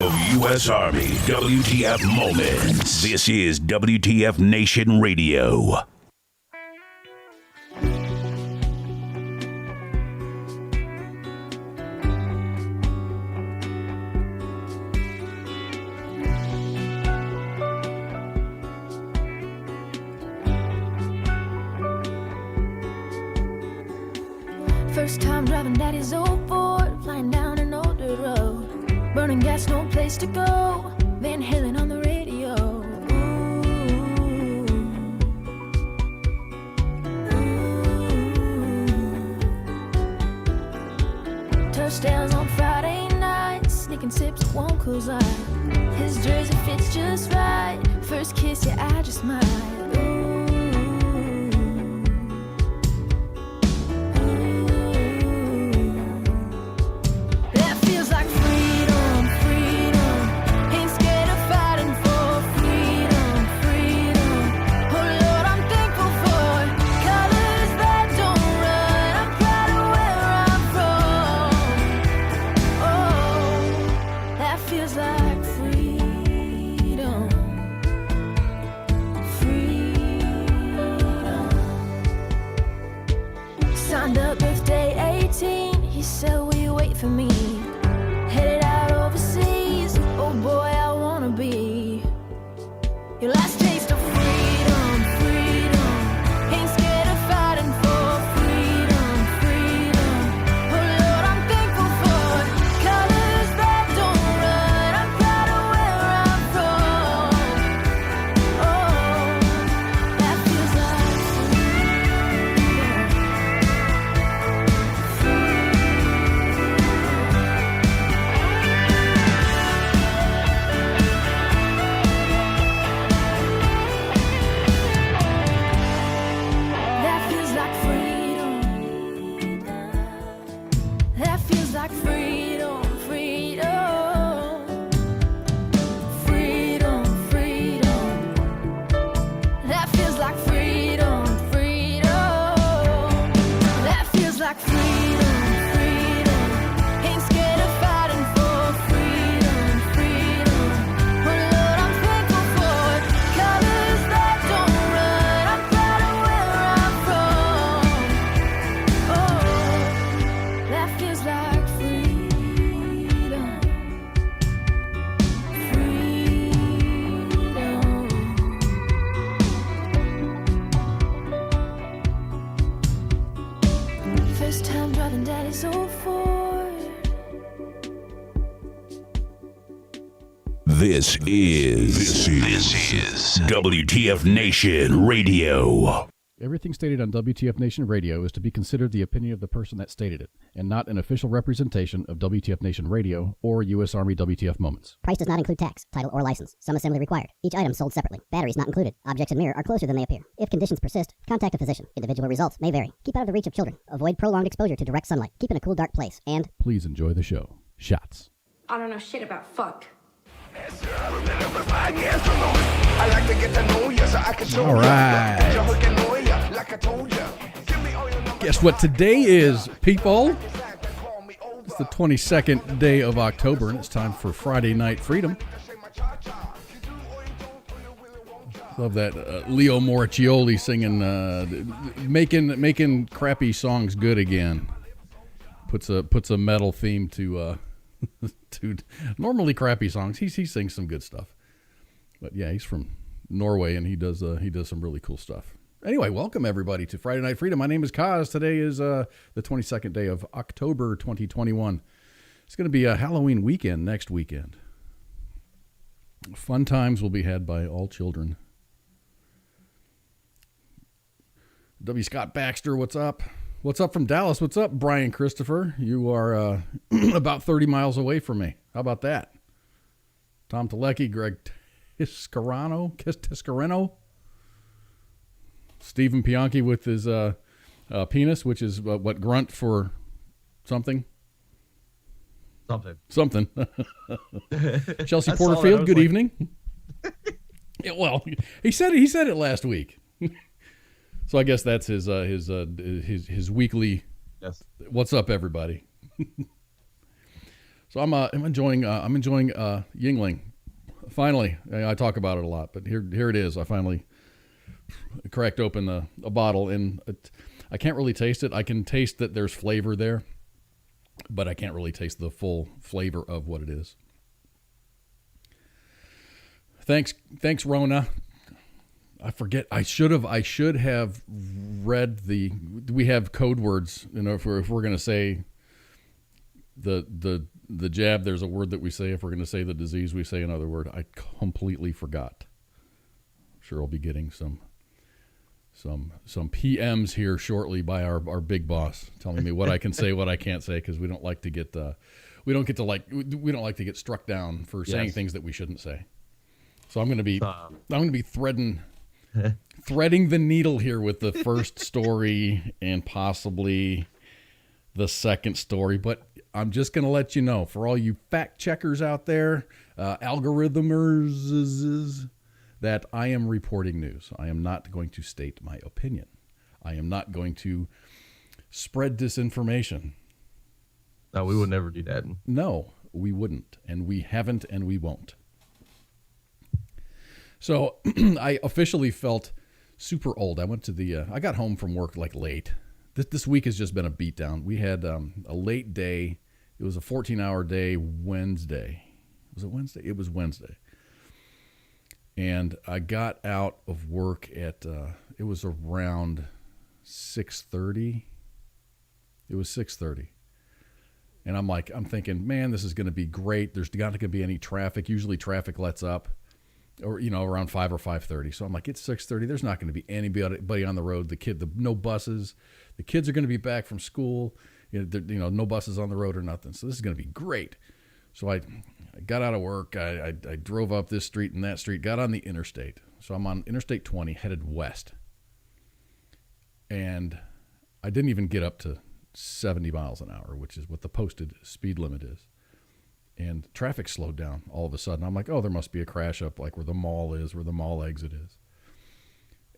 Of U.S. Army WTF moments. This is WTF Nation Radio. First time driving daddy's old Ford, flying down an old dirt road. Burning gas, no place to go. Van Halen on the radio. Ooh. Touchdowns on Friday nights, sneaking sips at one Coors Light. His jersey fits just right. First kiss, yeah, I just might. For me, headed out overseas. Oh boy, I wanna be your last taste of freedom, freedom. Ain't scared of fighting for freedom, freedom. Oh Lord, I'm thankful for colors that don't run. I'm proud of where I'm from. Oh, that feels like freedom, freedom, freedom, freedom. That feels like freedom, freedom. That feels like freedom, freedom. Ain't scared of fighting for freedom, freedom. Oh Lord, I'm thankful for colors that don't run. I'm proud of where I'm from. Oh, that feels like This is WTF Nation Radio. Everything stated on WTF Nation Radio is to be considered the opinion of the person that stated it, and not an official representation of WTF Nation Radio or U.S. Army WTF Moments. Price does not include tax, title, or license. Some assembly required. Each item sold separately. Batteries not included. Objects in mirror are closer than they appear. If conditions persist, contact a physician. Individual results may vary. Keep out of the reach of children. Avoid prolonged exposure to direct sunlight. Keep in a cool, dark place. And please enjoy the show. Shots. I don't know shit about fuck. All right. Guess what today is, people? It's the 22nd day of October, and it's time for Friday Night Freedom. Love that Leo Moracchioli singing, making crappy songs good again. Puts a metal theme to normally crappy songs. He sings some good stuff, but yeah, he's from Norway and he does some really cool stuff. Anyway, welcome everybody to Friday Night Freedom. My name is Koz. Today is the 22nd day of October 2021. It's going to be a Halloween weekend next weekend. Fun times will be had by all children. W. Scott Baxter, what's up? What's up from Dallas? What's up, Brian Christopher? You are about 30 miles away from me. How about that? Tom Telecki, Greg Tiscareno, Stephen Pianki with his penis, which is what grunt for something? Something. Chelsea Porterfield, good evening. Yeah, well, he said it last week. So I guess that's his weekly. Yes. What's up, everybody? So I'm enjoying Yingling. Finally, I talk about it a lot, but here it is. I finally cracked open a bottle, and I can't really taste it. I can taste that there's flavor there, but I can't really taste the full flavor of what it is. Thanks, Rona. I forget. I should have read we have code words. If we're going to say the jab, there's a word that we say. If we're going to say the disease, we say another word. I completely forgot. I'm sure I'll be getting some PMs here shortly by our big boss telling me what I can say, what I can't say, because we don't like to get struck down for saying things that we shouldn't say. So I'm going to be threading the needle here with the first story and possibly the second story, but I'm just going to let you know, for all you fact checkers out there, algorithmers, that I am reporting news. I am not going to state my opinion. I am not going to spread disinformation. No, we would never do that. No, we wouldn't, and we haven't, and we won't. So I officially felt super old. I went to I got home from work like late. This week has just been a beatdown. We had a late day. It was a 14-hour day Wednesday. Was it Wednesday? It was Wednesday. And I got out of work at, it was around 6:30. It was 6:30. And I'm thinking, man, this is going to be great. There's not going to be any traffic. Usually traffic lets up, or, around 5 or 5:30. So I'm like, it's 6:30. There's not going to be anybody on the road. No buses. The kids are going to be back from school. No buses on the road or nothing. So this is going to be great. So I got out of work. I drove up this street and that street, got on the interstate. So I'm on Interstate 20 headed west. And I didn't even get up to 70 miles an hour, which is what the posted speed limit is. And traffic slowed down all of a sudden. I'm like, oh, there must be a crash up like where the mall is, where the mall exit is.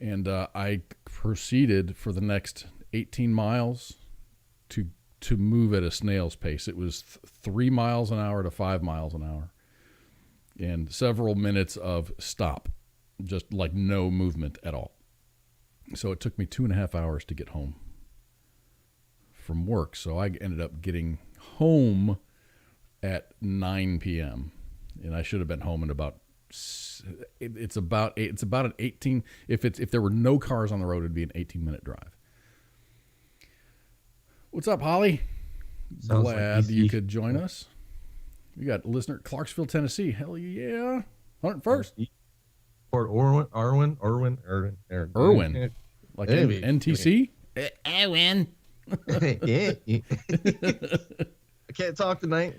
And I proceeded for the next 18 miles to move at a snail's pace. It was 3 miles an hour to 5 miles an hour. And several minutes of stop, just like no movement at all. So it took me 2.5 hours to get home from work. So I ended up getting home at 9 p.m. and I should have been home in about an 18. If there were no cars on the road, it'd be an 18-minute drive. What's up, Holly? Sounds Glad like you could join us. We got listener Clarksville, Tennessee. Hell yeah, 101st. Port Irwin. Like Hey. NTC. Erwin. Yeah. I can't talk tonight.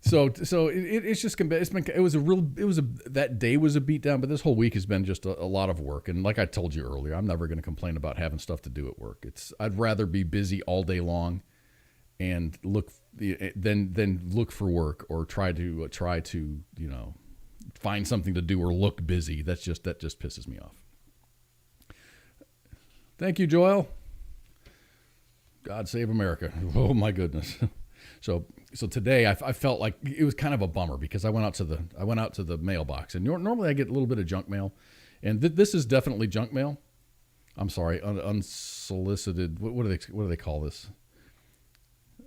So it's just that day was a beatdown, but this whole week has been just a lot of work. And like I told you earlier, I'm never going to complain about having stuff to do at work. I'd rather be busy all day long and than look for work or try to find something to do or look busy. That just pisses me off. Thank you, Joel. God save America. Oh my goodness. So today I felt like it was kind of a bummer because I went out to the mailbox, and normally I get a little bit of junk mail, and this is definitely junk mail. I'm sorry, unsolicited. What do they call this?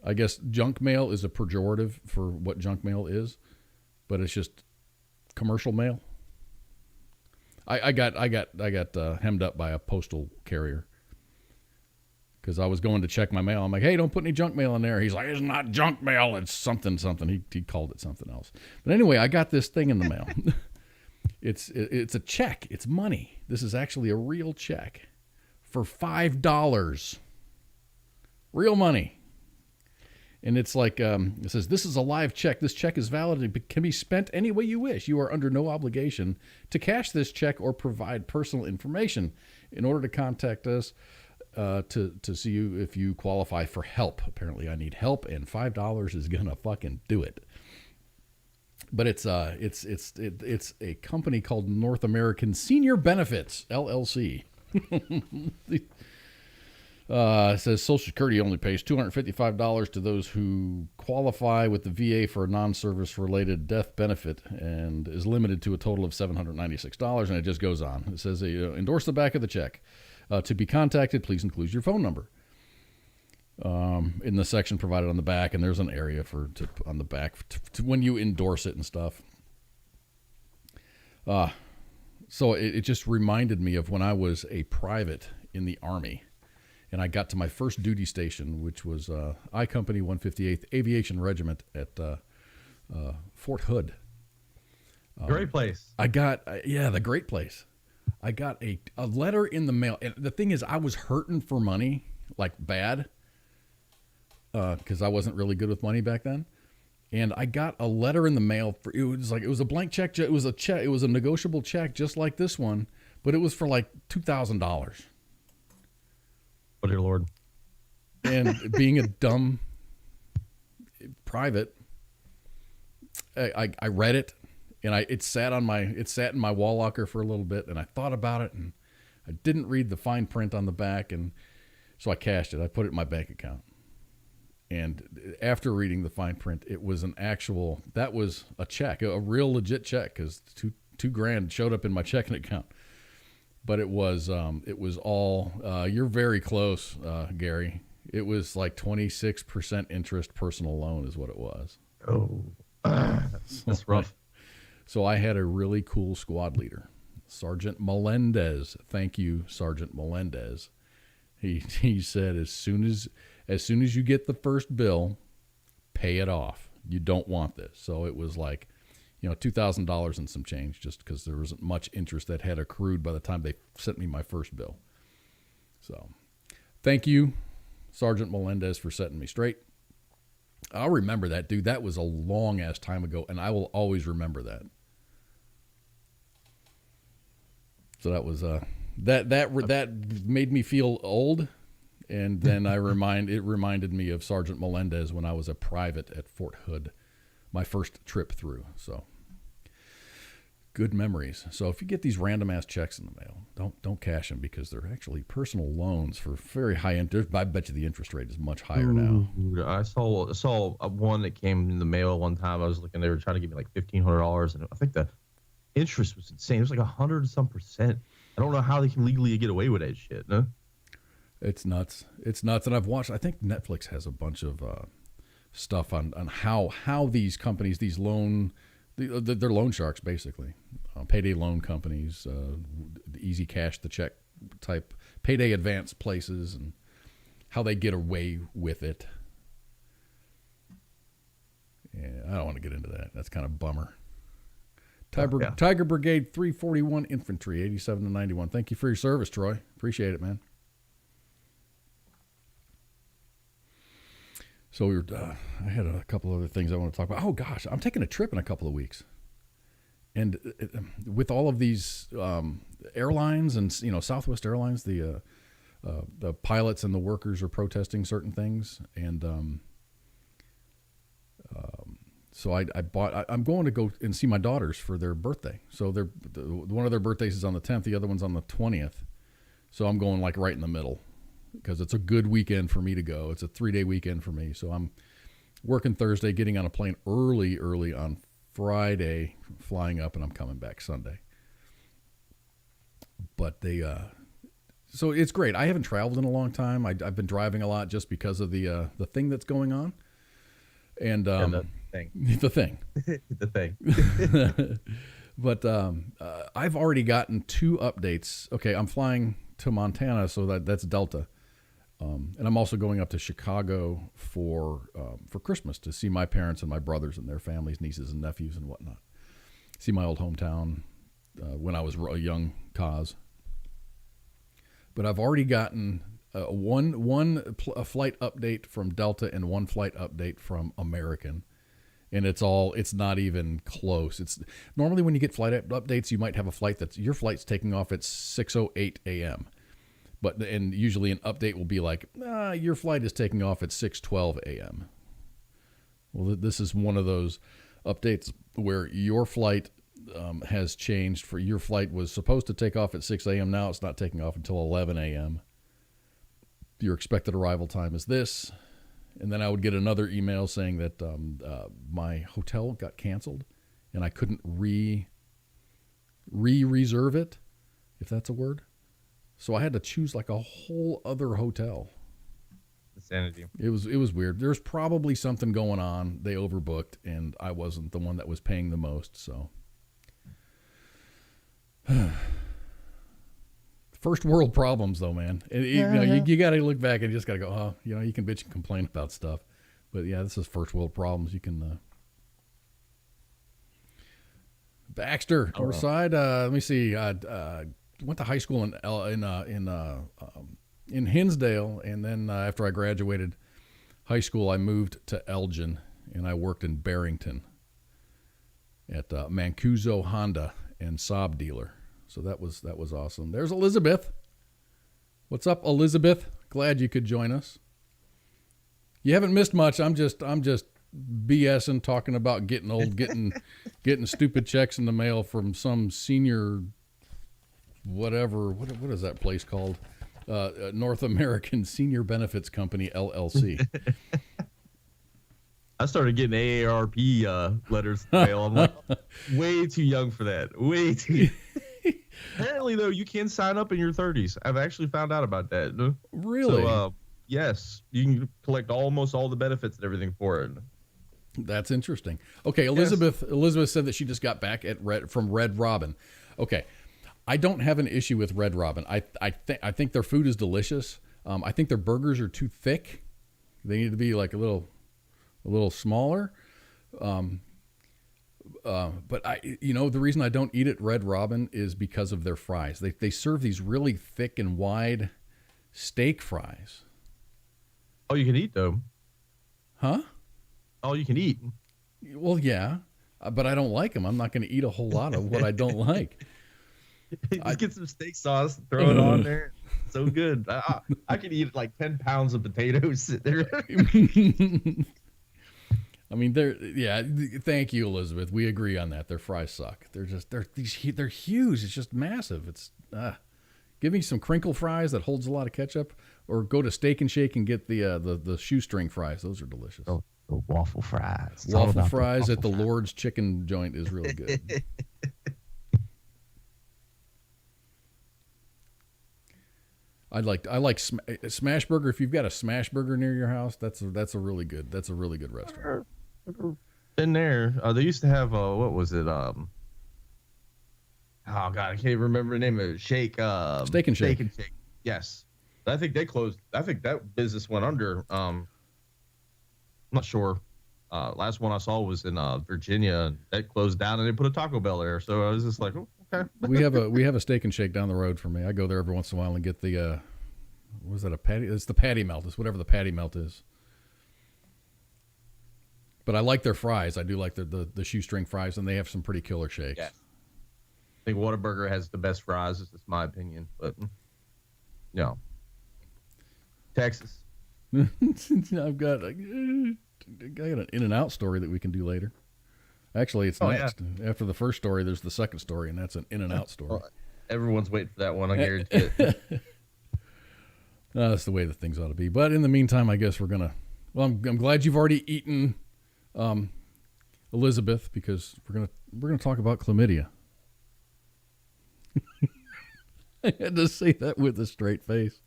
I guess junk mail is a pejorative for what junk mail is, but it's just commercial mail. I got hemmed up by a postal carrier. Because I was going to check my mail. I'm like, hey, don't put any junk mail in there. He's like, it's not junk mail. It's something. He called it something else. But anyway, I got this thing in the mail. It's a check. It's money. This is actually a real check for $5. Real money. And it's like, it says, this is a live check. This check is valid and can be spent any way you wish. You are under no obligation to cash this check or provide personal information. In order to contact us, to see if you qualify for help. Apparently I need help, and $5 is gonna fucking do it. But it's a company called North American Senior Benefits LLC. It says Social Security only pays $255 to those who qualify with the VA for a non-service related death benefit and is limited to a total of $796. And it just goes on. It says, endorse the back of the check. To be contacted, please include your phone number. In the section provided on the back, and there's an area on the back to when you endorse it and stuff. So it just reminded me of when I was a private in the Army. And I got to my first duty station, which was I Company 158th Aviation Regiment at Fort Hood. Great place. I got, the great place. I got a letter in the mail. And the thing is, I was hurting for money, like bad, because I wasn't really good with money back then. And I got a letter in the mail. It was a blank check. It was a check. It was a negotiable check, just like this one, but it was for like $2,000. Oh, dear Lord. And being a dumb private, I read it, and it sat in my wall locker for a little bit, and I thought about it, and I didn't read the fine print on the back, and so I cashed it. I put it in my bank account. And after reading the fine print, it was that was a check, a real legit check, because $2,000 showed up in my checking account. But it was all, you're very close, Gary. It was like 26% interest personal loan is what it was. Oh, that's rough. So I had a really cool squad leader, Sergeant Melendez. Thank you, Sergeant Melendez. He said, as soon as you get the first bill, pay it off. You don't want this. So it was like, $2,000 and some change, just because there wasn't much interest that had accrued by the time they sent me my first bill. So thank you, Sergeant Melendez, for setting me straight. I'll remember that, dude. That was a long ass time ago, and I will always remember that. So that was that made me feel old, and then it reminded me of Sergeant Melendez when I was a private at Fort Hood, my first trip through. So good memories. So if you get these random ass checks in the mail, don't cash them, because they're actually personal loans for very high interest. I bet you the interest rate is much higher now. I saw one that came in the mail one time. I was looking, they were trying to give me like $1,500, and I think the interest was insane. It was like 100 some %. I don't know how they can legally get away with that shit. No? It's nuts. And I think Netflix has a bunch of stuff on how these companies, these they're loan sharks, basically. Payday loan companies, easy cash the check type, payday advance places, and how they get away with it. Yeah, I don't want to get into that. That's kind of bummer. Tiger Brigade 341 Infantry, 87 to 91. Thank you for your service, Troy. Appreciate it, man. So I had a couple other things I want to talk about. Oh gosh, I'm taking a trip in a couple of weeks, and with all of these airlines and Southwest Airlines, the pilots and the workers are protesting certain things, and so I'm going to go and see my daughters for their birthday. So one of their birthdays is on the 10th, the other one's on the 20th. So I'm going like right in the middle, because it's a good weekend for me to go. It's a 3-day weekend for me. So I'm working Thursday, getting on a plane early on Friday, flying up, and I'm coming back Sunday. But so it's great. I haven't traveled in a long time. I've been driving a lot just because of the thing that's going on. And the thing. The thing. But I've already gotten 2 updates. Okay, I'm flying to Montana, so that's Delta. And I'm also going up to Chicago for Christmas to see my parents and my brothers and their families, nieces and nephews and whatnot. See my old hometown when I was a young Koz. But I've already gotten one flight update from Delta and one flight update from American. And it's not even close. It's normally when you get flight updates, you might have a flight your flight's taking off at 6:08 a.m. And usually an update will be like, your flight is taking off at 6:12 a.m. Well, this is one of those updates where your flight has changed. For your flight was supposed to take off at 6 a.m. Now it's not taking off until 11 a.m. your expected arrival time is this. And then I would get another email saying that my hotel got canceled and I couldn't reserve it, if that's a word. So I had to choose like a whole other hotel. Insanity. It was weird. There's probably something going on. They overbooked, and I wasn't the one that was paying the most. So, first world problems, though, man. You got to look back and you just got to go. Oh, you can bitch and complain about stuff, but yeah, this is first world problems. You can. Baxter, Northside. Let me see. Went to high school in Hinsdale, and then after I graduated high school, I moved to Elgin, and I worked in Barrington at Mancuso Honda and Saab dealer. So that was awesome. There's Elizabeth. What's up, Elizabeth? Glad you could join us. You haven't missed much. I'm just BSing, talking about getting old, getting stupid checks in the mail from some senior, whatever. What is that place called? North American Senior Benefits Company, LLC. I started getting AARP letters in the mail. I'm like, way too young for that. Way too. Apparently, though, you can sign up in your 30s. I've actually found out about that. Really? So, yes, you can collect almost all the benefits and everything for it. That's interesting. Okay, Elizabeth. Yes. Elizabeth said that she just got back from Red Robin. Okay, I don't have an issue with Red Robin. I think their food is delicious. I think their burgers are too thick. They need to be like a little smaller. But the reason I don't eat at Red Robin is because of their fries. They serve these really thick and wide steak fries. Oh, you can eat them. Huh? Oh, you can eat. Well, yeah, but I don't like them. I'm not going to eat a whole lot of what I don't like. Just get some steak sauce, throw it on there. So good. I could eat like 10 pounds of potatoes there. I mean, thank you, Elizabeth. We agree on that. Their fries suck. They're huge. It's just massive. It's give me some crinkle fries that holds a lot of ketchup, or go to Steak and Shake and get the shoestring fries. Those are delicious. Oh, the waffle fries. Waffle fries at the Lord's Chicken joint is really good. I like Smash Burger. If you've got a Smash Burger near your house, that's a really good restaurant. Been there. They used to have what was it? Oh God, I can't remember the name of it. Steak and Shake. Steak and Shake. Yes, I think they closed. I think that business went under. I'm not sure. Last one I saw was in Virginia, and that closed down, and they put a Taco Bell there. So I was just like, oh, okay. we have a Steak and Shake down the road from me. I go there every once in a while and get the was that a patty? It's the patty melt. It's whatever the patty melt is. But I like their fries. I do like the shoestring fries, and they have some pretty killer shakes. Yeah. I think Whataburger has the best fries. It's just my opinion, but Texas. I've got an In-N-Out story that we can do later. Actually, it's next. Yeah. After the first story, there's the second story, and that's an In-N-Out story. Well, everyone's waiting for that one, I guarantee it. That's the way that things ought to be. But in the meantime, I guess we're going to... Well, I'm glad you've already eaten Elizabeth, because we're gonna talk about chlamydia. I had to say that with a straight face.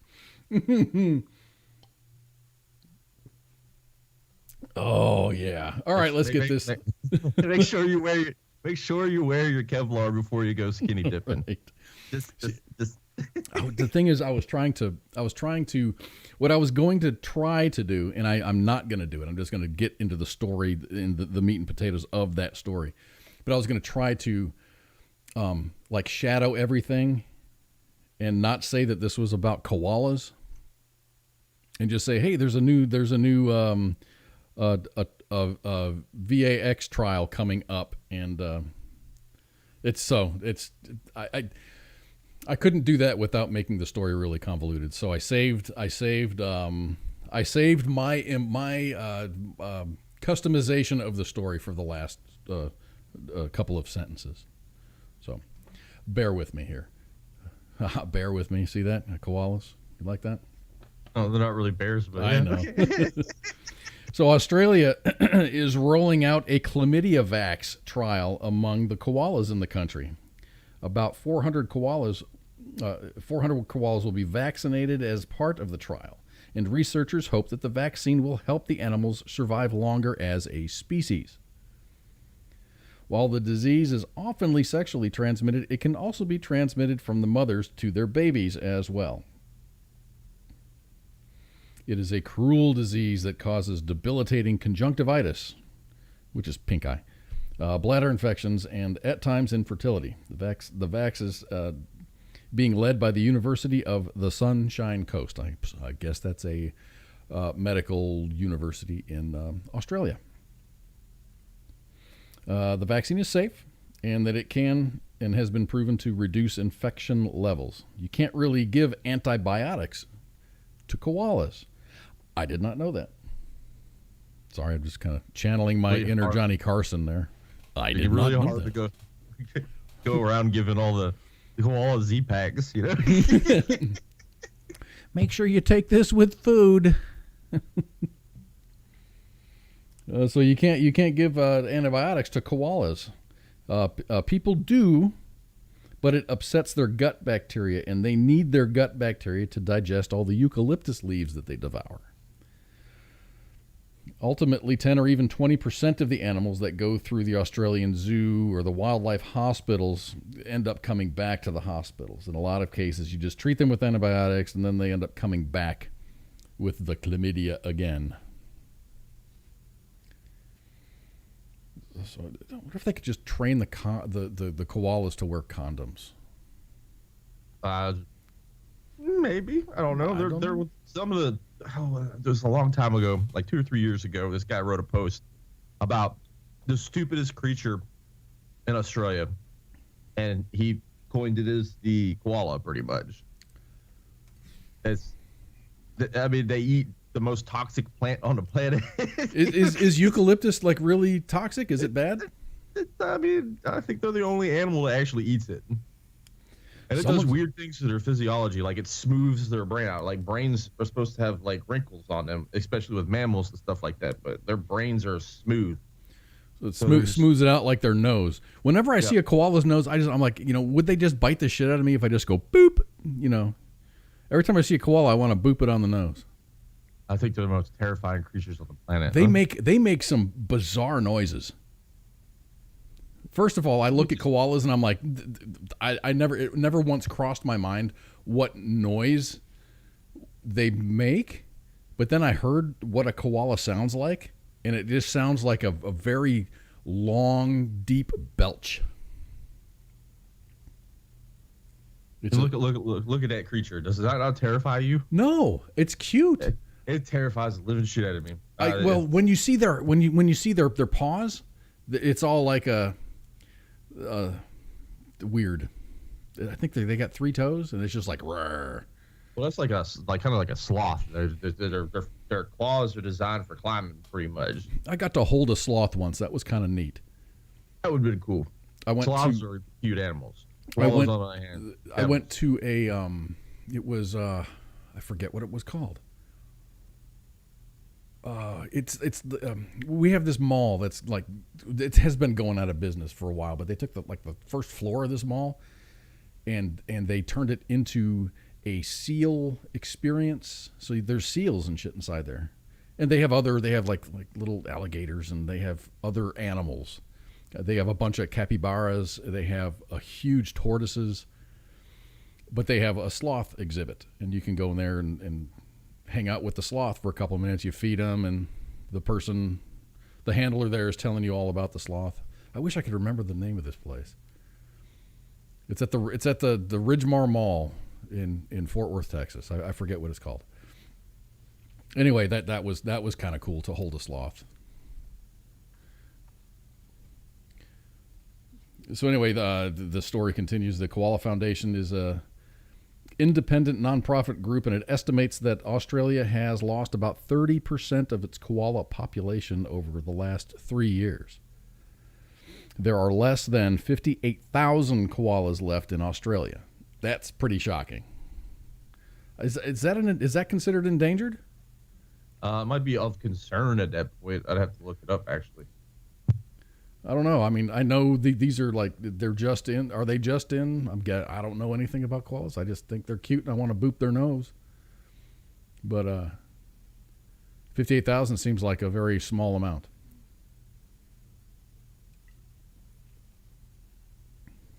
Oh yeah! All right, let's get this. Make sure you wear your Kevlar before you go skinny dipping. Right. Just. The thing is, what I was going to try to do, and I'm not going to do it. I'm just going to get into the story, in the meat and potatoes of that story. But I was going to try to, shadow everything, and not say that this was about koalas, and just say, hey, there's a new VAX trial coming up, and I couldn't do that without making the story really convoluted. So I saved my customization of the story for the last couple of sentences. So bear with me here. Bear with me. See that? Koalas. You like that? Oh, they're not really bears, but I know. So Australia is rolling out a chlamydia vax trial among the koalas in the country. About 400 koalas will be vaccinated as part of the trial, and researchers hope that the vaccine will help the animals survive longer as a species. While the disease is often sexually transmitted, it can also be transmitted from the mothers to their babies as well. It is a cruel disease that causes debilitating conjunctivitis, which is pink eye, bladder infections, and at times infertility. The vax is being led by the University of the Sunshine Coast. I guess that's a medical university in Australia. The vaccine is safe, and that it can and has been proven to reduce infection levels. You can't really give antibiotics to koalas. I did not know that. Sorry, I'm just kind of channeling my Really inner hard. Johnny Carson there. I did really not know hard that. to go around giving all the koala Z-packs, you know? Make sure you take this with food. So you can't give antibiotics to koalas. People do, but it upsets their gut bacteria, and they need their gut bacteria to digest all the eucalyptus leaves that they devour. Ultimately, 10 or even 20% of the animals that go through the Australian zoo or the wildlife hospitals end up coming back to the hospitals. In a lot of cases, you just treat them with antibiotics, and then they end up coming back with the chlamydia again. So I wonder if they could just train the koalas to wear condoms. Maybe. I don't know. There was some of the. It was a long time ago, like 2 or 3 years ago. This guy wrote a post about the stupidest creature in Australia, and he coined it as the koala, pretty much. They eat the most toxic plant on the planet. Is eucalyptus like really toxic? Is it bad? I think they're the only animal that actually eats it. And it does weird things to their physiology, like it smooths their brain out. Like brains are supposed to have like wrinkles on them, especially with mammals and stuff like that. But their brains are smooth. So it smooths it out like their nose. Whenever I see a koala's nose, I'm like, would they just bite the shit out of me if I just go boop? Every time I see a koala, I want to boop it on the nose. I think they're the most terrifying creatures on the planet. They make some bizarre noises. First of all, I look at koalas and I'm like, it never once crossed my mind what noise they make. But then I heard what a koala sounds like, and it just sounds like a very long, deep belch. Look at that creature. Does that not terrify you? No, it's cute. It terrifies the living shit out of me. When you see their paws, it's all like a weird. I think they got 3 toes, and it's just like roar. Well, that's kind of like a sloth. Their claws are designed for climbing, pretty much. I got to hold a sloth once. That was kind of neat. That would have been cool. Sloths are cute animals. I went to a it was I forget what it was called. We have this mall that's like, it has been going out of business for a while, but they took the first floor of this mall and they turned it into a seal experience. So there's seals and shit inside there, and they have like little alligators, and they have other animals. They have a bunch of capybaras. They have a huge tortoises, but they have a sloth exhibit, and you can go in there and hang out with the sloth for a couple of minutes. You feed them, and the handler there is telling you all about the sloth. I wish I could remember the name of this place. It's at the Ridgemar Mall in Fort Worth, Texas. I forget what it's called. Anyway, that was kind of cool to hold a sloth. So anyway, the story continues. The Koala Foundation is a independent nonprofit group, and it estimates that Australia has lost about 30% of its koala population over the last 3 years. There are less than 58,000 koalas left in Australia. That's pretty shocking. Is that considered endangered? It might be of concern at that point. I'd have to look it up, actually. I don't know. I mean, I know these are like, they're just in. Are they just in? I don't know anything about koalas. I just think they're cute and I want to boop their nose. But 58,000 seems like a very small amount.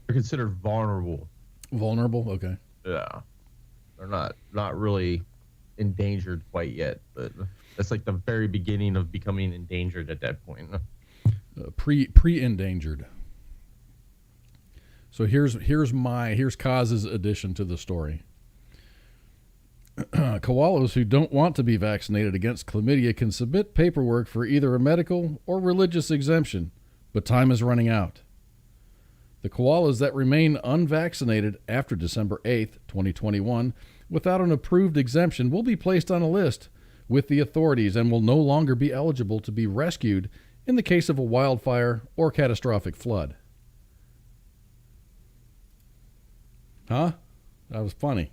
They're considered vulnerable. Vulnerable? Okay. Yeah. They're not really endangered quite yet, but that's like the very beginning of becoming endangered at that point. Pre-endangered. So here's Koz's addition to the story. Koalas who don't want to be vaccinated against chlamydia can submit paperwork for either a medical or religious exemption, but time is running out. The koalas that remain unvaccinated after December 8th, 2021, without an approved exemption will be placed on a list with the authorities and will no longer be eligible to be rescued in the case of a wildfire or catastrophic flood. Huh? That was funny.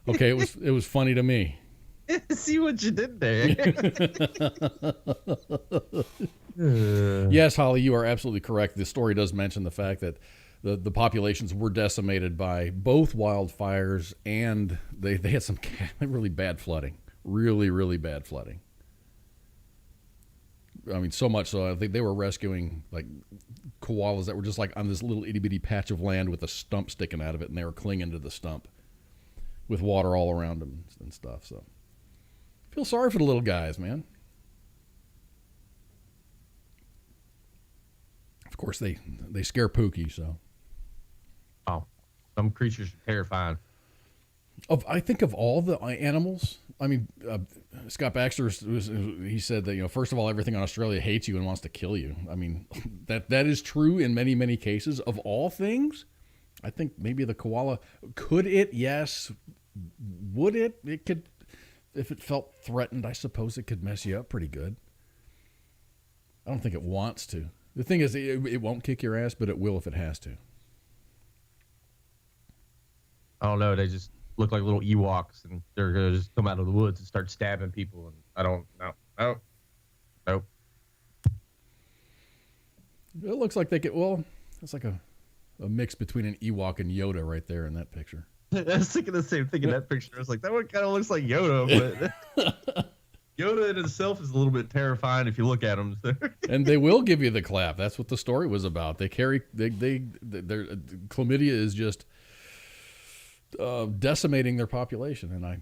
Okay, it was funny to me. See what you did there. Yes, Holly, you are absolutely correct. The story does mention the fact that the populations were decimated by both wildfires and they had some really bad flooding. Really, really bad flooding. I mean, so much so I think they were rescuing like koalas that were just like on this little itty bitty patch of land with a stump sticking out of it, and they were clinging to the stump with water all around them and stuff. So feel sorry for the little guys, man. Of course, they scare Pooky. So, oh, some creatures are terrifying. I think of all the animals. I mean, Scott Baxter he said that, first of all, everything in Australia hates you and wants to kill you. I mean, that is true in many, many cases. Of all things, I think maybe the koala, could it? Yes. Would it? It could, if it felt threatened, I suppose it could mess you up pretty good. I don't think it wants to. The thing is, it won't kick your ass, but it will if it has to. I don't know. They just look like little Ewoks, and they're going to just come out of the woods and start stabbing people. And I don't know. Nope. It looks like they get, it's like a mix between an Ewok and Yoda right there in that picture. I was thinking the same thing in that picture. I was like, that one kind of looks like Yoda, but Yoda in itself is a little bit terrifying if you look at him. And they will give you the clap. That's what the story was about. Their chlamydia is just decimating their population. And I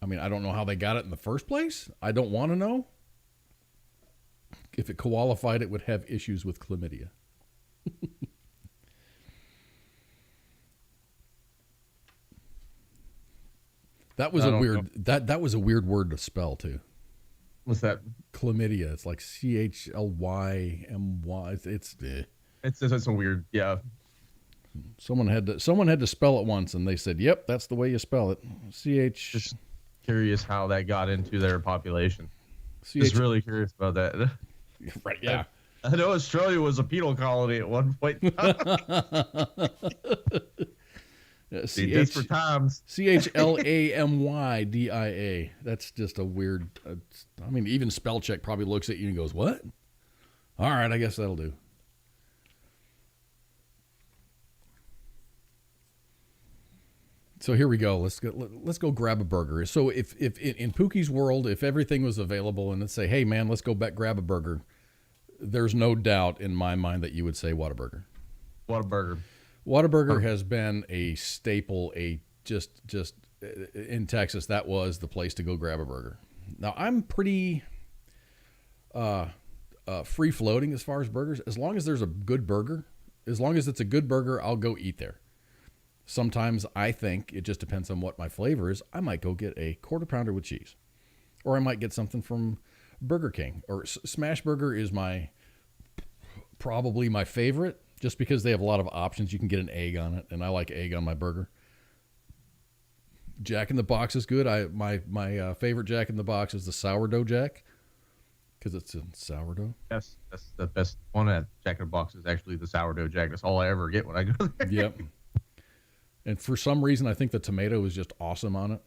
mean, I don't know how they got it in the first place. I don't want to know. If it qualified, it would have issues with chlamydia. That was that was a weird word to spell too. What's that? Chlamydia. It's like Chlymy. It's a weird, yeah. Someone had to spell it once, and they said, "Yep, that's the way you spell it." Just curious how that got into their population. Just really curious about that. Right? Yeah. I know Australia was a penal colony at one point. Desperate times. Chlamydia. That's just a weird. I mean, even spell check probably looks at you and goes, "What?" All right, I guess that'll do. So here we go. Let's go grab a burger. So if in Pooky's world, if everything was available and let's say, "Hey man, let's go back grab a burger," there's no doubt in my mind that you would say Whataburger. Whataburger. Whataburger has been a staple, just in Texas. That was the place to go grab a burger. Now I'm pretty free floating as far as burgers. As long as there's a good burger, as long as it's a good burger, I'll go eat there. Sometimes I think it just depends on what my flavor is. I might go get a quarter pounder with cheese, or I might get something from Burger King. Or Smash Burger is probably my favorite. Just because they have a lot of options. You can get an egg on it, and I like egg on my burger. Jack in the Box is good. My favorite Jack in the Box is the sourdough Jack, because it's in sourdough. Yes, that's the best one at Jack in the Box is actually the sourdough Jack. That's all I ever get when I go there. Yep. And for some reason, I think the tomato is just awesome on it.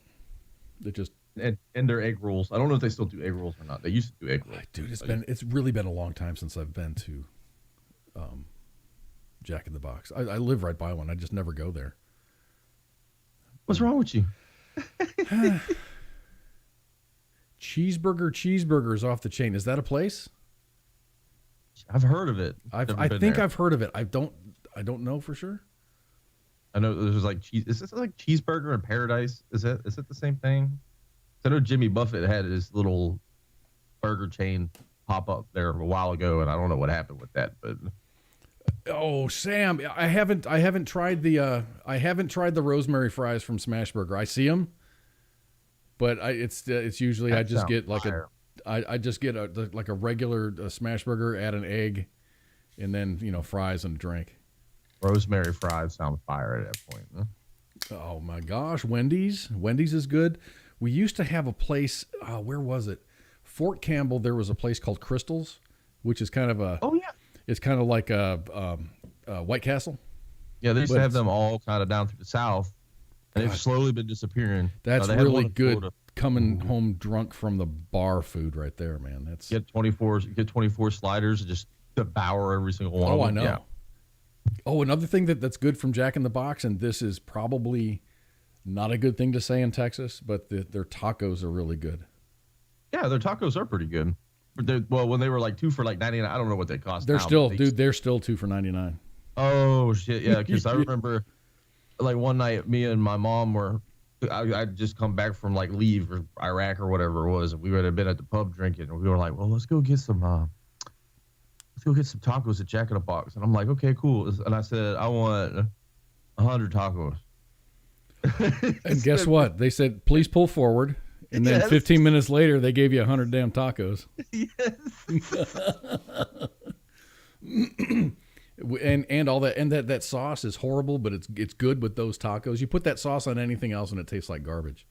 It just And their egg rolls. I don't know if they still do egg rolls or not. They used to do egg rolls. dude, it's really been a long time since I've been to Jack in the Box. I live right by one. I just never go there. What's wrong with you? Cheeseburger is off the chain. Is that a place? I've heard of it. I think I've heard of it. I don't know for sure. I know there's like cheese. Is this like Cheeseburger in Paradise? Is it the same thing? I know Jimmy Buffett had his little burger chain pop up there a while ago, and I don't know what happened with that. But oh, Sam, I haven't tried the rosemary fries from Smashburger. I see them, but it's usually I just get like I just get like a regular Smashburger, add an egg, and then fries and a drink. Rosemary fries sound fire at that point. Huh? Oh my gosh, Wendy's is good. We used to have a place. Where was it? Fort Campbell. There was a place called Crystals, which is kind of a. Oh yeah. It's kind of like a White Castle. Yeah, they used to have them all kind of down through the South, and they've slowly been disappearing. That's really good. Coming home drunk from the bar food right there, man. That's get 24 sliders and just devour every single one. Oh, of them. I know. Yeah. Oh, another thing that's good from Jack in the Box, and this is probably not a good thing to say in Texas, but their tacos are really good. Yeah, their tacos are pretty good. Well, when they were like 2 for like 99, I don't know what they cost. They're now, they're still 2 for $99. Oh shit, yeah. Because I remember, like one night, me and my mom I'd just come back from like leave or Iraq or whatever it was, and we had been at the pub drinking, and we were like, well, let's go get some tacos at Jack in the Box. And I'm like, okay, cool. And I said, I want 100 tacos. And guess what? They said, please pull forward. And then 15 minutes later, they gave you 100 damn tacos. Yes. and all that, and that sauce is horrible, but it's good with those tacos. You put that sauce on anything else, and it tastes like garbage.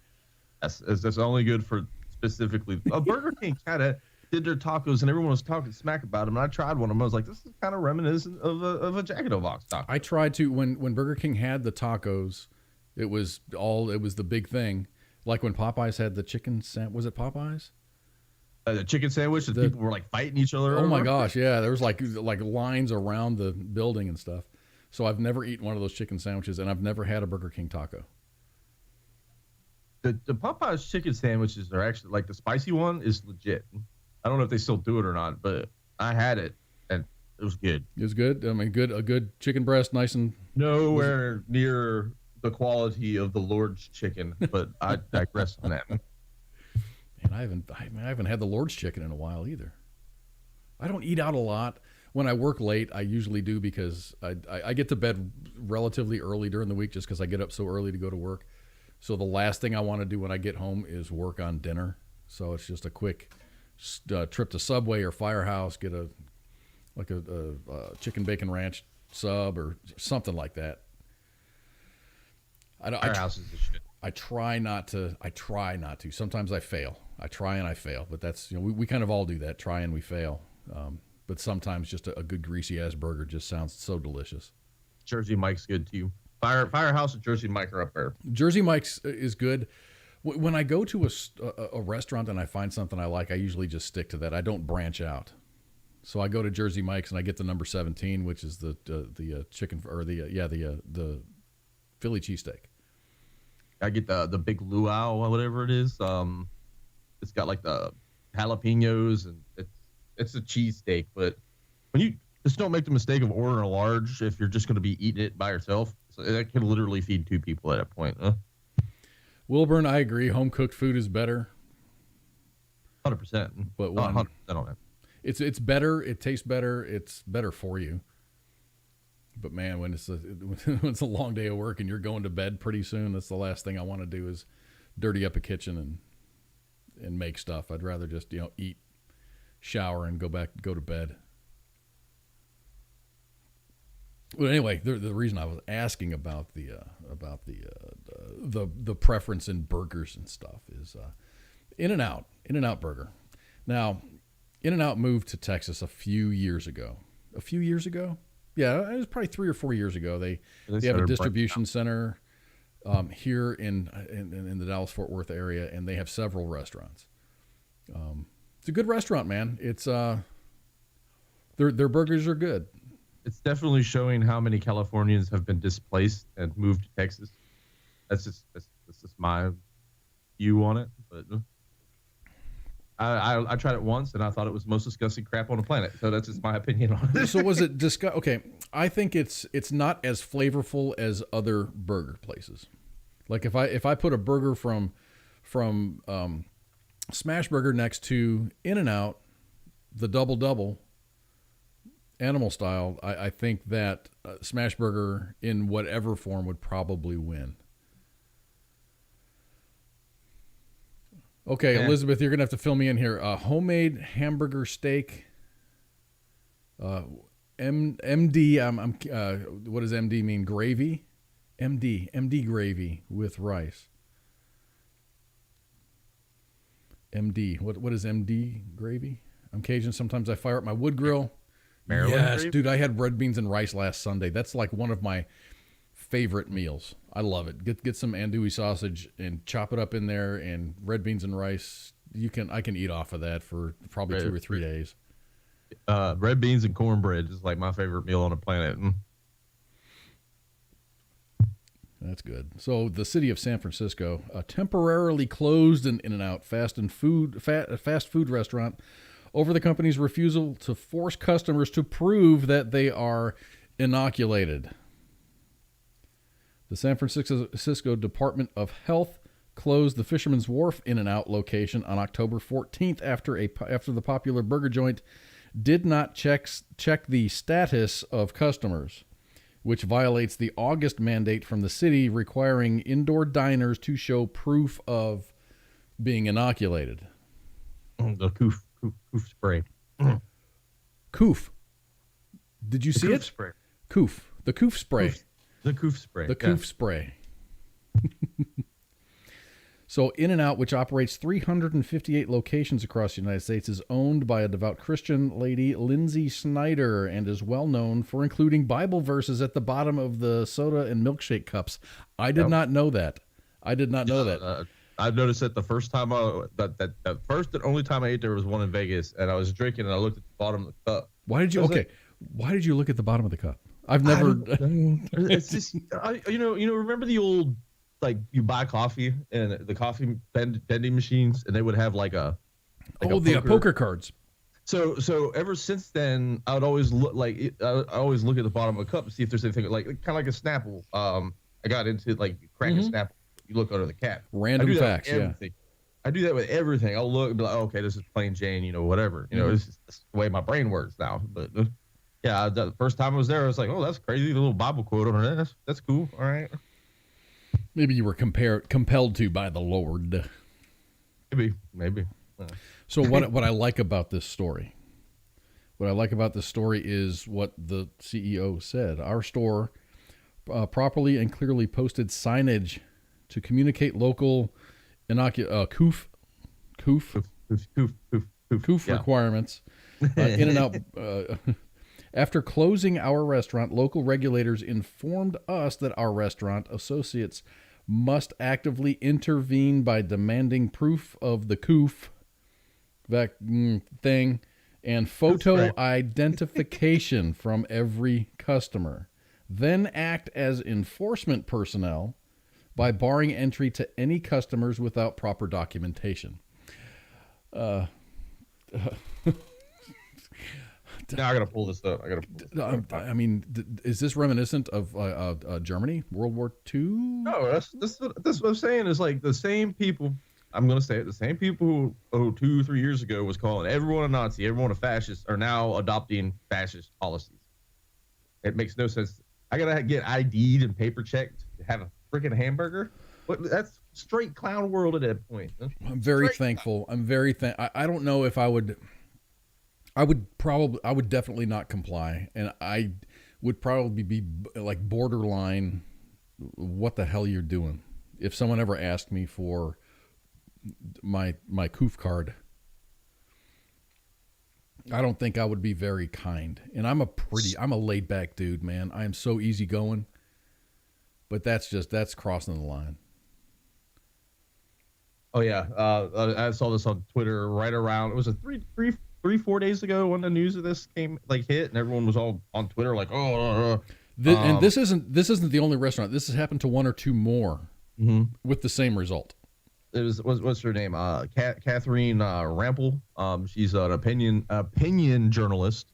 That's only good for specifically. Burger King kind of did their tacos, and everyone was talking smack about them. And I tried one of them. I was like, this is kind of reminiscent of a Jack in the Box taco. I tried to when Burger King had the tacos, it was the big thing. Like when Popeyes had the chicken sandwich. Was it Popeyes? The chicken sandwich, and people were like fighting each other. Oh my gosh, yeah. There was like lines around the building and stuff. So I've never eaten one of those chicken sandwiches, and I've never had a Burger King taco. The Popeyes chicken sandwiches are actually, like, the spicy one is legit. I don't know if they still do it or not, but I had it, and it was good. It was good? I mean, a good chicken breast, nice and... Nowhere near the quality of the Lord's chicken, but I digress on that. And I haven't had the Lord's chicken in a while either. I don't eat out a lot. When I work late, I usually do because I get to bed relatively early during the week just because I get up so early to go to work. So the last thing I want to do when I get home is work on dinner. So it's just a quick trip to Subway or Firehouse, get a chicken bacon ranch sub or something like that. Firehouse is the shit. I try not to. Sometimes I fail. I try and I fail, but that's, we kind of all do that. Try and we fail. But sometimes just a good greasy ass burger just sounds so delicious. Jersey Mike's good too. Firehouse and Jersey Mike are up there. Jersey Mike's is good. When I go to a restaurant and I find something I like, I usually just stick to that. I don't branch out. So I go to Jersey Mike's and I get the number 17, which is the chicken or the Philly cheesesteak. I get the big luau or whatever it is. It's got like the jalapenos, and it's a cheesesteak. But when you just don't make the mistake of ordering a large if you're just going to be eating it by yourself. So that can literally feed 2 people at that point. Wilburn, I agree. Home cooked food is better. 100%. But 100% on that. It's better. It tastes better. It's better for you. But man, when it's a long day of work and you're going to bed pretty soon, that's the last thing I want to do is dirty up a kitchen and make stuff. I'd rather just eat, shower, and go to bed. Well, anyway, the reason I was asking about the preference in burgers and stuff is In-N-Out Burger. Now, In-N-Out moved to Texas a few years ago. Yeah, it was probably 3 or 4 years ago. They have a distribution center here in the Dallas-Fort Worth area, and they have several restaurants. It's a good restaurant, man. It's their burgers are good. It's definitely showing how many Californians have been displaced and moved to Texas. That's just my view on it. But I tried it once and I thought it was the most disgusting crap on the planet. So that's just my opinion on it. So was it okay, I think it's not as flavorful as other burger places. Like if I put a burger from Smash Burger next to In-N-Out, the double animal style, I think that Smash Burger in whatever form would probably win. Okay, yeah. Elizabeth, you're gonna have to fill me in here. Homemade hamburger steak. MD. What does MD mean? Gravy. MD gravy with rice. MD. What is MD gravy? I'm Cajun. Sometimes I fire up my wood grill. Maryland yes, gravy? Dude, I had red beans and rice last Sunday. That's like one of my favorite meals. I love it. Get some andouille sausage and chop it up in there, and red beans and rice. I can eat off of that for probably 2 or 3 days. Red beans and cornbread is like my favorite meal on the planet. That's good. So the city of San Francisco temporarily closed an In-N-Out fast food restaurant over the company's refusal to force customers to prove that they are inoculated. The San Francisco Department of Health closed the Fisherman's Wharf In-N-Out location on October 14th after the popular burger joint did not check the status of customers, which violates the August mandate from the city requiring indoor diners to show proof of being inoculated. The coof spray. Coof. Did you see it? Spray. Coof. The coof spray. The coof spray. The coof spray. So In-N-Out, which operates 358 locations across the United States, is owned by a devout Christian lady, Lindsay Snyder, and is well known for including Bible verses at the bottom of the soda and milkshake cups. I did not know that. I've noticed that the first time the first and only time I ate there was one in Vegas, and I was drinking and I looked at the bottom of the cup. Why did you look at the bottom of the cup? I've never. It's just remember the old, like, you buy coffee and the coffee vending machines, and they would have like poker cards. So ever since then, I would always look at the bottom of a cup to see if there's anything like kind of like a Snapple. I got into like cracking Snapple. You look under the cap. Random facts. Yeah. I do that with everything. I'll look and be like, oh, okay, this is plain Jane, whatever. This is the way my brain works now. But yeah, the first time I was there, I was like, oh, that's crazy. The little Bible quote on it. That's cool. All right. Maybe you were compelled to by the Lord. Maybe. So what I like about this story, is what the CEO said. Our store properly and clearly posted signage to communicate local coof requirements. In-N-Out. After closing our restaurant, local regulators informed us that our restaurant associates must actively intervene by demanding proof of the coof thing and photo identification from every customer. Then act as enforcement personnel by barring entry to any customers without proper documentation. Now I gotta pull this up. I mean, is this reminiscent of Germany, World War II? No, that's what I'm saying. Is like the same people. I'm gonna say it. The same people who 2-3 years ago was calling everyone a Nazi, everyone a fascist, are now adopting fascist policies. It makes no sense. I gotta get ID'd and paper checked to have a freaking hamburger. That's straight clown world at that point. I'm very thankful. I don't know if I would definitely not comply, and I would probably be like borderline, what the hell you're doing, if someone ever asked me for my coof card. I don't think I would be very kind, and I'm a laid back dude, man. I am so easygoing. But that's crossing the line. Oh yeah, I saw this on Twitter right around. It was 4 days ago when the news of this hit, and everyone was all on Twitter like, oh. And this isn't the only restaurant. This has happened to one or two more with the same result. It was what's her name? Catherine Rampel. She's an opinion journalist,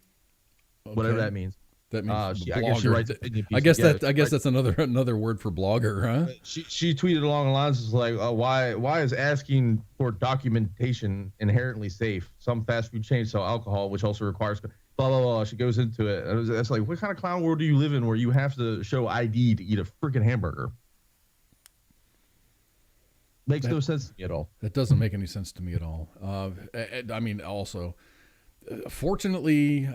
whatever that means. That means I guess she writes opinion I pieces. guess that's another word for blogger, huh? She tweeted along the lines like, why is asking for documentation inherently safe? Some fast food chains sell alcohol, which also requires blah blah blah. She goes into it, and it's like, what kind of clown world do you live in where you have to show ID to eat a freaking hamburger? Makes no sense to me at all. That doesn't make any sense to me at all. I mean, also, fortunately,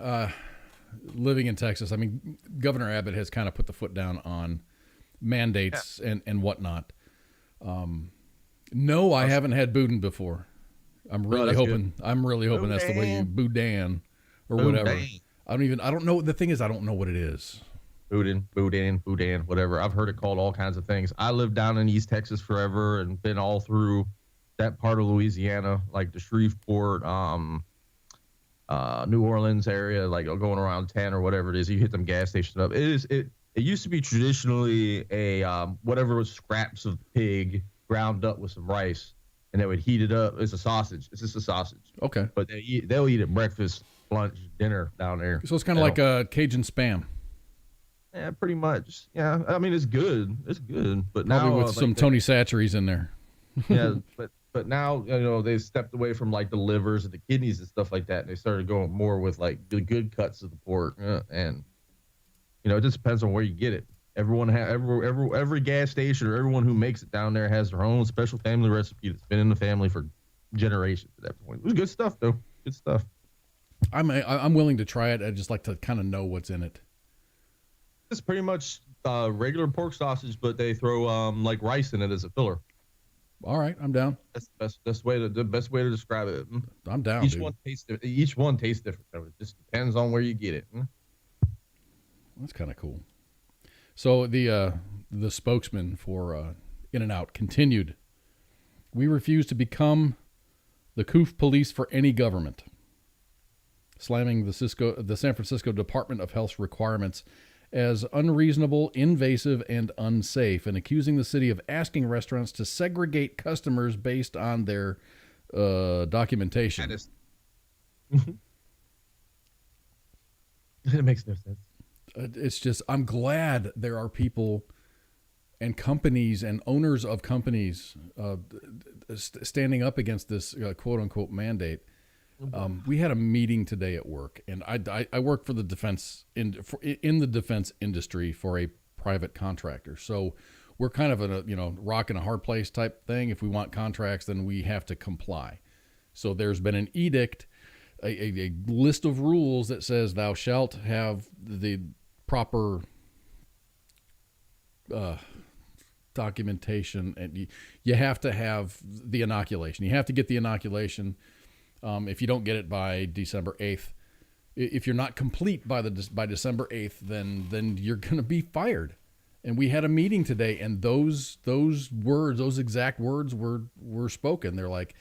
living in Texas, I mean, Governor Abbott has kind of put the foot down on mandates and whatnot. No, I haven't had boudin before. I'm really hoping that's the way you boudin or whatever. I don't know. The thing is, I don't know what it is. Boudin, whatever. I've heard it called all kinds of things. I lived down in East Texas forever and been all through that part of Louisiana, like the Shreveport, New Orleans area, like going around 10 or whatever it is. You hit them gas stations up. It used to be traditionally a whatever was scraps of pig ground up with some rice, and they would heat it up. It's a sausage. It's just a sausage. Okay. But they'll eat it breakfast, lunch, dinner down there. So it's kind of like a Cajun spam. Yeah, pretty much. Yeah, I mean it's good. It's good, but probably now with some Tony Chachere's in there. Yeah, but now they've stepped away from like the livers and the kidneys and stuff like that, and they started going more with like the good cuts of the pork. And it just depends on where you get it. Every gas station or everyone who makes it down there has their own special family recipe that's been in the family for generations at that point. It was good stuff though. Good stuff. I'm willing to try it. I just like to kind of know what's in it. It's pretty much regular pork sausage, but they throw like rice in it as a filler. All right, I'm down. That's the best way to describe it. I'm down. Each one tastes different. It just depends on where you get it. That's kind of cool. So the spokesman for In-N-Out continued. We refuse to become the coof police for any government, slamming the San Francisco Department of Health's requirements as unreasonable, invasive, and unsafe, and accusing the city of asking restaurants to segregate customers based on their documentation. It makes no sense. It's just, I'm glad there are people and companies and owners of companies standing up against this quote-unquote mandate. We had a meeting today at work, and I work for the defense in the defense industry for a private contractor. So we're kind of in a rock and a hard place type thing. If we want contracts, then we have to comply. So there's been an edict, a list of rules that says thou shalt have the proper documentation, and you have to have the inoculation. You have to get the inoculation. If you don't get it by December 8th, if you're not complete by December 8th, then you're going to be fired. And we had a meeting today, and those exact words were spoken. They're like,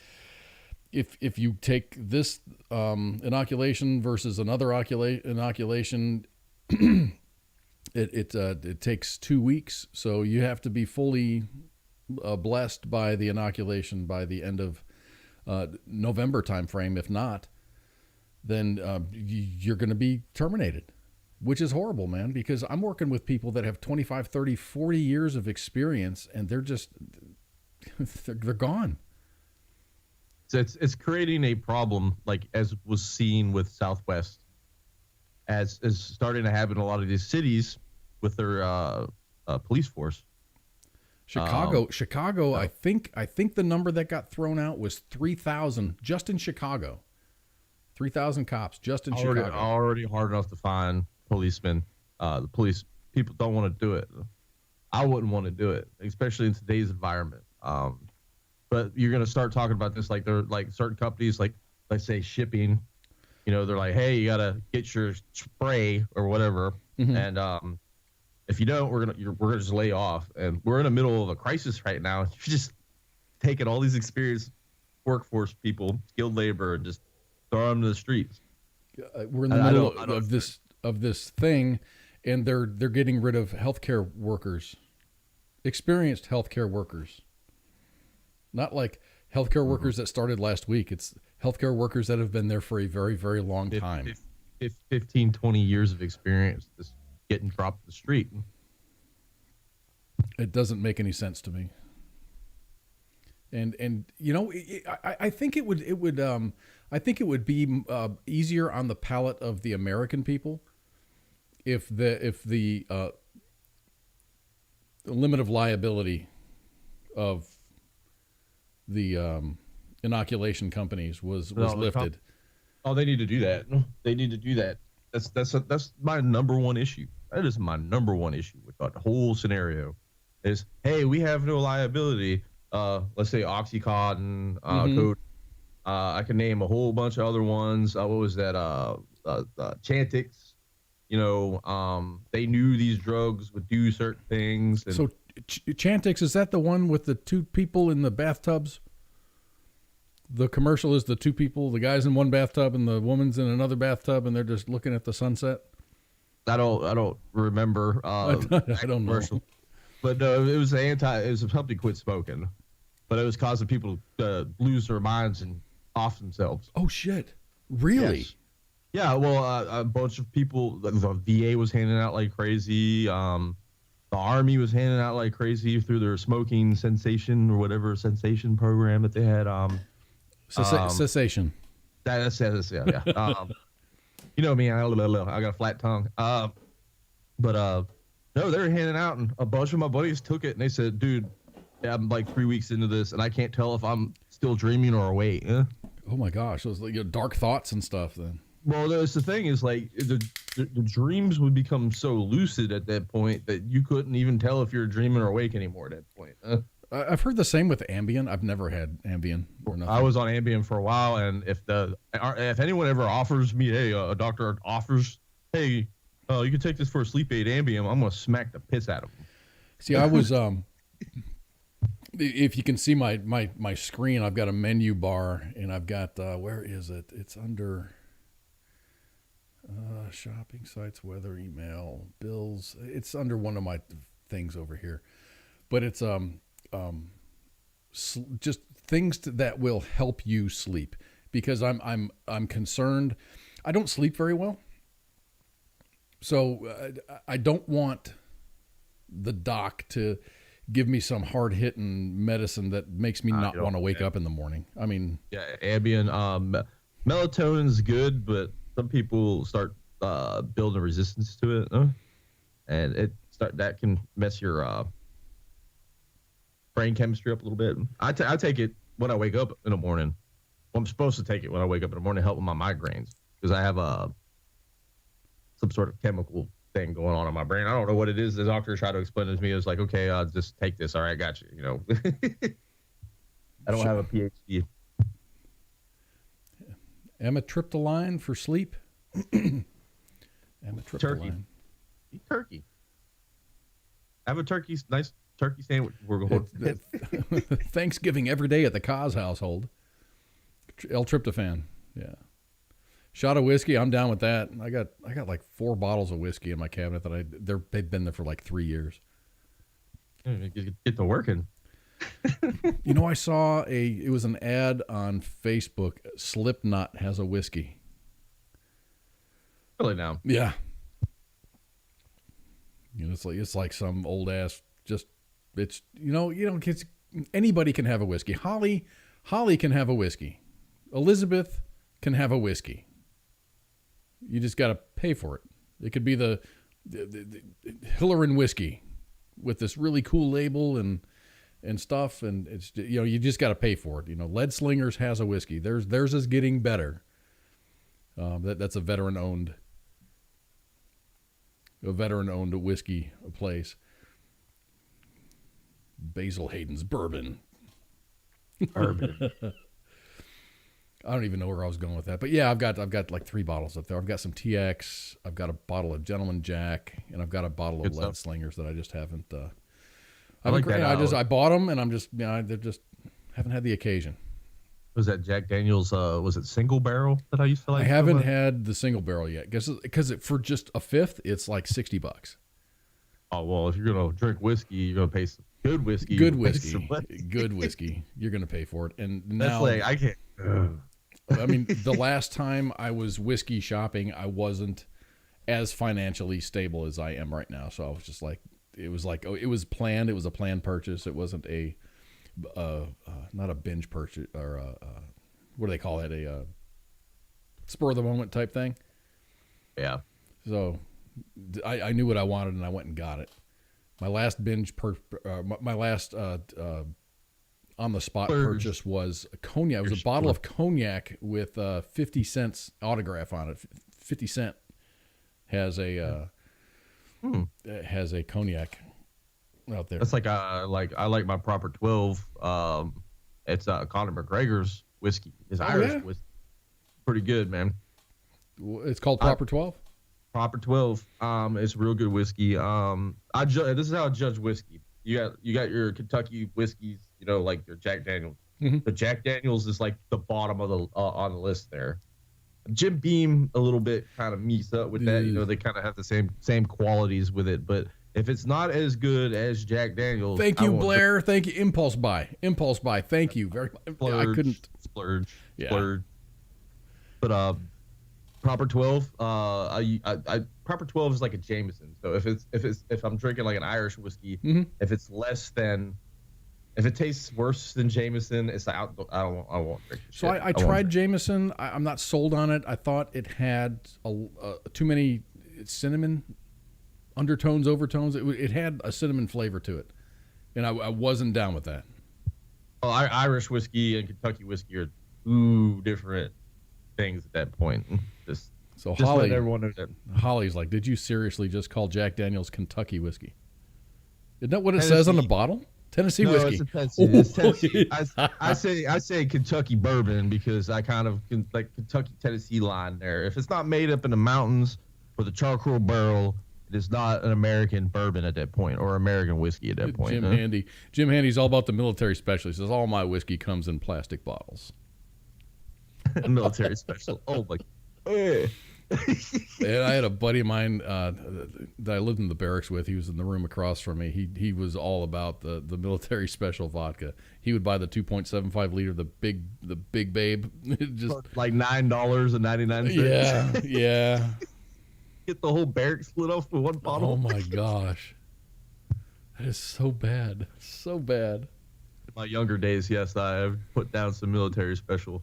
if you take this inoculation versus another inoculation, it takes 2 weeks. So you have to be fully blessed by the inoculation by the end of November timeframe. If not, then you're going to be terminated, which is horrible, man, because I'm working with people that have 25, 30, 40 years of experience, and they're just, they're gone. So it's creating a problem, like as was seen with Southwest, as is starting to happen in a lot of these cities with their police force. Chicago. I think the number that got thrown out was 3,000 just in Chicago. 3,000 cops just in Chicago. Already hard enough to find policemen. The police people don't want to do it. I wouldn't want to do it, especially in today's environment. But you're gonna start talking about this like they're like certain companies, like let's say shipping. They're like, hey, you gotta get your spray or whatever, and If you don't, we're gonna just lay off. And we're in the middle of a crisis right now. You're just taking all these experienced workforce people, skilled labor, and just throw them to the streets. We're in the middle of this thing, and they're getting rid of healthcare workers, experienced healthcare workers. Not like healthcare workers that started last week. It's healthcare workers that have been there for a very, very long time. 15, 20 years of experience just getting dropped the street. It doesn't make any sense to me. And you know, I think it would be easier on the palate of the American people if the limit of liability of the inoculation companies was lifted. They need to do that. They need to do that. That's my number one issue. That is my number one issue with that whole scenario. Is, hey, we have no liability. Let's say Oxycontin, code. I can name a whole bunch of other ones. What was that? Chantix. You know, they knew these drugs would do certain things. And so Chantix, is that the one with the two people in the bathtubs? The commercial is the two people, the guy's in one bathtub and the woman's in another bathtub, and they're just looking at the sunset. I don't remember. I don't know. But no, it was something quit smoking, but it was causing people to lose their minds and off themselves. Oh shit! Really? Yes. Yeah. Well, a bunch of people. The VA was handing out like crazy. The Army was handing out like crazy through their smoking cessation or whatever cessation program that they had. Cessation. That's yeah. You know me, I got a flat tongue. No, they were handing out, and a bunch of my buddies took it, and they said, "Dude, I'm like 3 weeks into this, and I can't tell if I'm still dreaming or awake." Oh my gosh, it was like dark thoughts and stuff. Then. Well, that's the thing is like the dreams would become so lucid at that point that you couldn't even tell if you're dreaming or awake anymore at that point. I've heard the same with Ambien. I've never had Ambien or nothing. I was on Ambien for a while, and if anyone ever offers me, hey, a doctor offers, hey, you can take this for a sleep aid, Ambien, I'm gonna smack the piss out of them. See, I was if you can see my screen, I've got a menu bar, and I've got where is it? It's under shopping sites, weather, email, bills. It's under one of my things over here, but it's just things that will help you sleep, because I'm concerned. I don't sleep very well, so I don't want the doc to give me some hard hitting medicine that makes me not want to wake up in the morning. I mean, yeah, Ambien, melatonin's good, but some people start building resistance to it, and that can mess your brain chemistry up a little bit. I take it when I wake up in the morning. Well, I'm supposed to take it when I wake up in the morning to help with my migraines, because I have some sort of chemical thing going on in my brain. I don't know what it is. The doctor tried to explain it to me. It was like, okay, just take this. All right, I got you. You know, I don't have a PhD. Amitriptyline for sleep. Amitriptyline. Turkey. Eat turkey. Have a nice turkey sandwich. We're going. Thanksgiving every day at the Koz household. L-tryptophan. Yeah. Shot of whiskey. I'm down with that. I got like 4 bottles of whiskey in my cabinet that they've been there for like 3 years. Get to working. You know, I saw it was an ad on Facebook. Slipknot has a whiskey. Really now? Yeah. You know, it's like some old ass. It's kids. Anybody can have a whiskey. Holly can have a whiskey. Elizabeth can have a whiskey. You just got to pay for it. It could be the Hillerin whiskey with this really cool label and stuff, and it's, you know, you just got to pay for it. You know, Lead Slingers has a whiskey. Theirs is getting better. That's a veteran owned whiskey place. Basil Hayden's bourbon. I don't even know where I was going with that, but yeah, I've got like 3 bottles up there. I've got some TX, I've got a bottle of Gentleman Jack, and I've got a bottle of Lead Slingers that I just haven't. I bought them, and I'm just they just haven't had the occasion. Was that Jack Daniel's? Was it single barrel that I used to like? I haven't had the single barrel yet because for just a fifth, it's like $60. Oh well, if you're gonna drink whiskey, you're gonna pay some good whiskey. Good whiskey. You're gonna pay for it, and now that's like I can't. I mean, the last time I was whiskey shopping, I wasn't as financially stable as I am right now. So I was just like, it was planned. It was a planned purchase. It wasn't not a binge purchase or what do they call it? A spur of the moment type thing. Yeah. So I knew what I wanted and I went and got it. My last on the spot purchase was a cognac. It was a bottle of cognac with 50 cents autograph on it. 50 Cent has a cognac out there. That's I like my Proper 12. It's Conor McGregor's whiskey. His Irish whiskey. Pretty good, man. It's called Proper 12? Proper 12. It's real good whiskey. This is how I judge whiskey. You got your Kentucky whiskeys, like your Jack Daniels. Mm-hmm. But Jack Daniels is like the bottom of the on the list there. Jim Beam a little bit kind of meets up with that. They kind of have the same qualities with it. But if it's not as good as Jack Daniels, thank you, Blair. Thank you, Impulse Buy. Thank you very much. I couldn't splurge. Yeah. But Proper 12. Proper 12 is like a Jameson. So if I'm drinking like an Irish whiskey, mm-hmm. If it tastes worse than Jameson, it's like I won't drink it. So I tried Jameson. I'm not sold on it. I thought it had too many cinnamon undertones, overtones. It had a cinnamon flavor to it, and I wasn't down with that. Well, Irish whiskey and Kentucky whiskey are 2 different things at that point. Just Holly, let everyone know that. Holly's like, did you seriously just call Jack Daniel's Kentucky whiskey? Isn't that what it says on the bottle? Tennessee whiskey. It's Tennessee. I say Kentucky bourbon because I kind of like Kentucky Tennessee line there. If it's not made up in the mountains with a charcoal barrel, it is not an American bourbon at that point or American whiskey at that point. Jim Handy's all about the military special. He says all my whiskey comes in plastic bottles. Military special. Oh my. And I had a buddy of mine that I lived in the barracks with. He was in the room across from me. He was all about the military special vodka. He would buy the 2.75 liter, the big babe. Just like $9.99. Yeah. Get the whole barrack split off with one bottle. Oh my gosh, that is so bad. So bad. In my younger days, yes, I have put down some military special.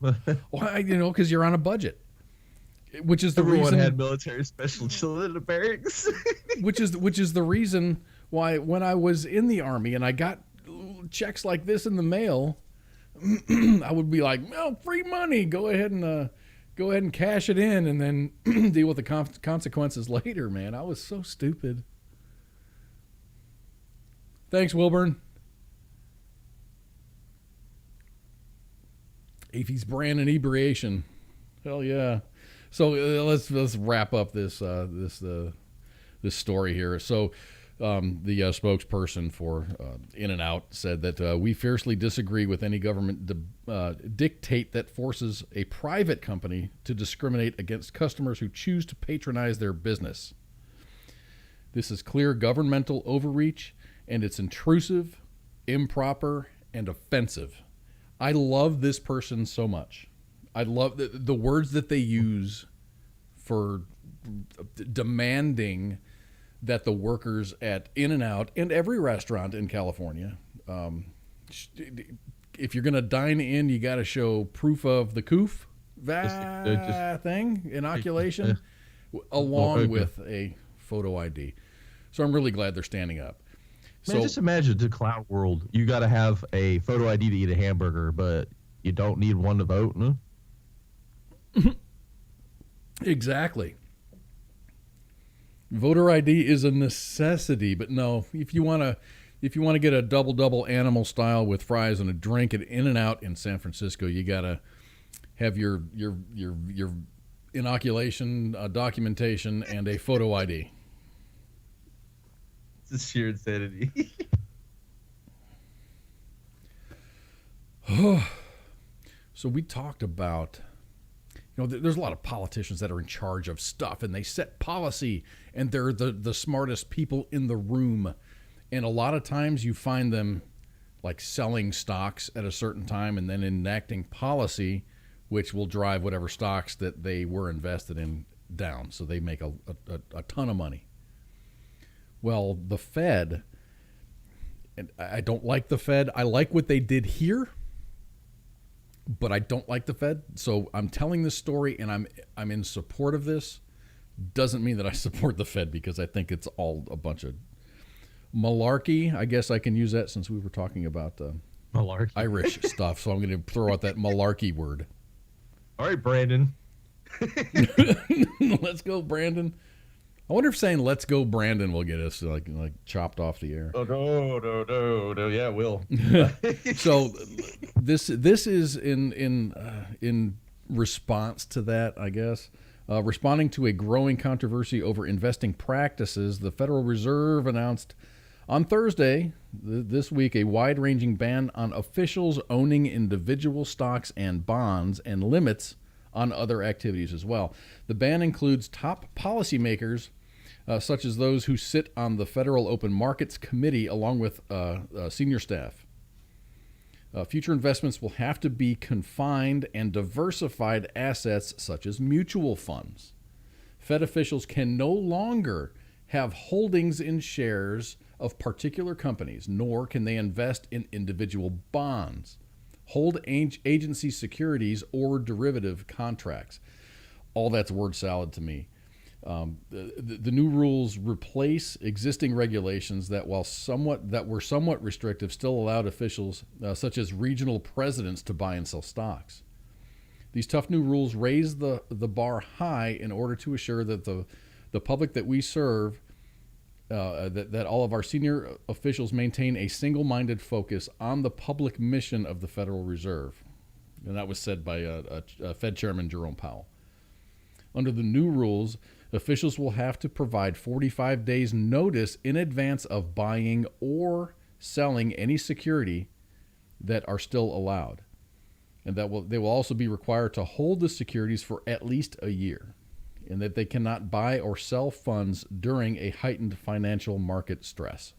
Why? Because you're on a budget. Which is the Everyone reason had military special chilling in the barracks. which is the reason why when I was in the Army and I got checks like this in the mail, I would be like, "Well, free money. Go ahead and cash it in, and then deal with the consequences later." Man, I was so stupid. Thanks, Wilburn. Afy's brand inebriation. Hell yeah. So let's wrap up this story here. So the spokesperson for In-N-Out said that we fiercely disagree with any government dictate that forces a private company to discriminate against customers who choose to patronize their business. This is clear governmental overreach, and it's intrusive, improper, and offensive. I love this person so much. I love the words that they use for demanding that the workers at In-N-Out and every restaurant in California, if you're going to dine in, you got to show proof of the coof thing, inoculation, along with a photo ID. So I'm really glad they're standing up. Man, just imagine the cloud world. You got to have a photo ID to eat a hamburger, but you don't need one to vote. No? Exactly. Voter ID is a necessity, but no, if you want to get a double animal style with fries and a drink at In-N-Out in San Francisco, you gotta have your inoculation documentation and a photo ID. It's a sheer insanity. So we talked about, there's a lot of politicians that are in charge of stuff, and they set policy, and they're the smartest people in the room. And a lot of times you find them like selling stocks at a certain time and then enacting policy which will drive whatever stocks that they were invested in down. So they make a ton of money. Well, the Fed, and I don't like the Fed. I like what they did here, but I don't like the Fed. So I'm telling this story, and I'm in support of this. Doesn't mean that I support the Fed, because I think it's all a bunch of malarkey. I guess I can use that since we were talking about Malarkey. Irish stuff. So I'm going to throw out that malarkey word. All right, Brandon. Let's go, Brandon. I wonder if saying "Let's go, Brandon" will get us like chopped off the air. Oh no! Yeah, it will. So this is in response to that, I guess. Responding to a growing controversy over investing practices, the Federal Reserve announced on Thursday this week a wide-ranging ban on officials owning individual stocks and bonds, and limits on other activities as well. The ban includes top policymakers, such as those who sit on the Federal Open Markets Committee, along with senior staff. Future investments will have to be confined and diversified assets, such as mutual funds. Fed officials can no longer have holdings in shares of particular companies, nor can they invest in individual bonds, hold agency securities, or derivative contracts. All that's word salad to me. The new rules replace existing regulations that, while were somewhat restrictive, still allowed officials such as regional presidents to buy and sell stocks. These tough new rules raise the bar high in order to assure that the public that we serve, that all of our senior officials maintain a single-minded focus on the public mission of the Federal Reserve. And that was said by Fed Chairman Jerome Powell. Under the new rules, officials will have to provide 45 days notice in advance of buying or selling any security that are still allowed. And they will also be required to hold the securities for at least a year, and that they cannot buy or sell funds during a heightened financial market stress.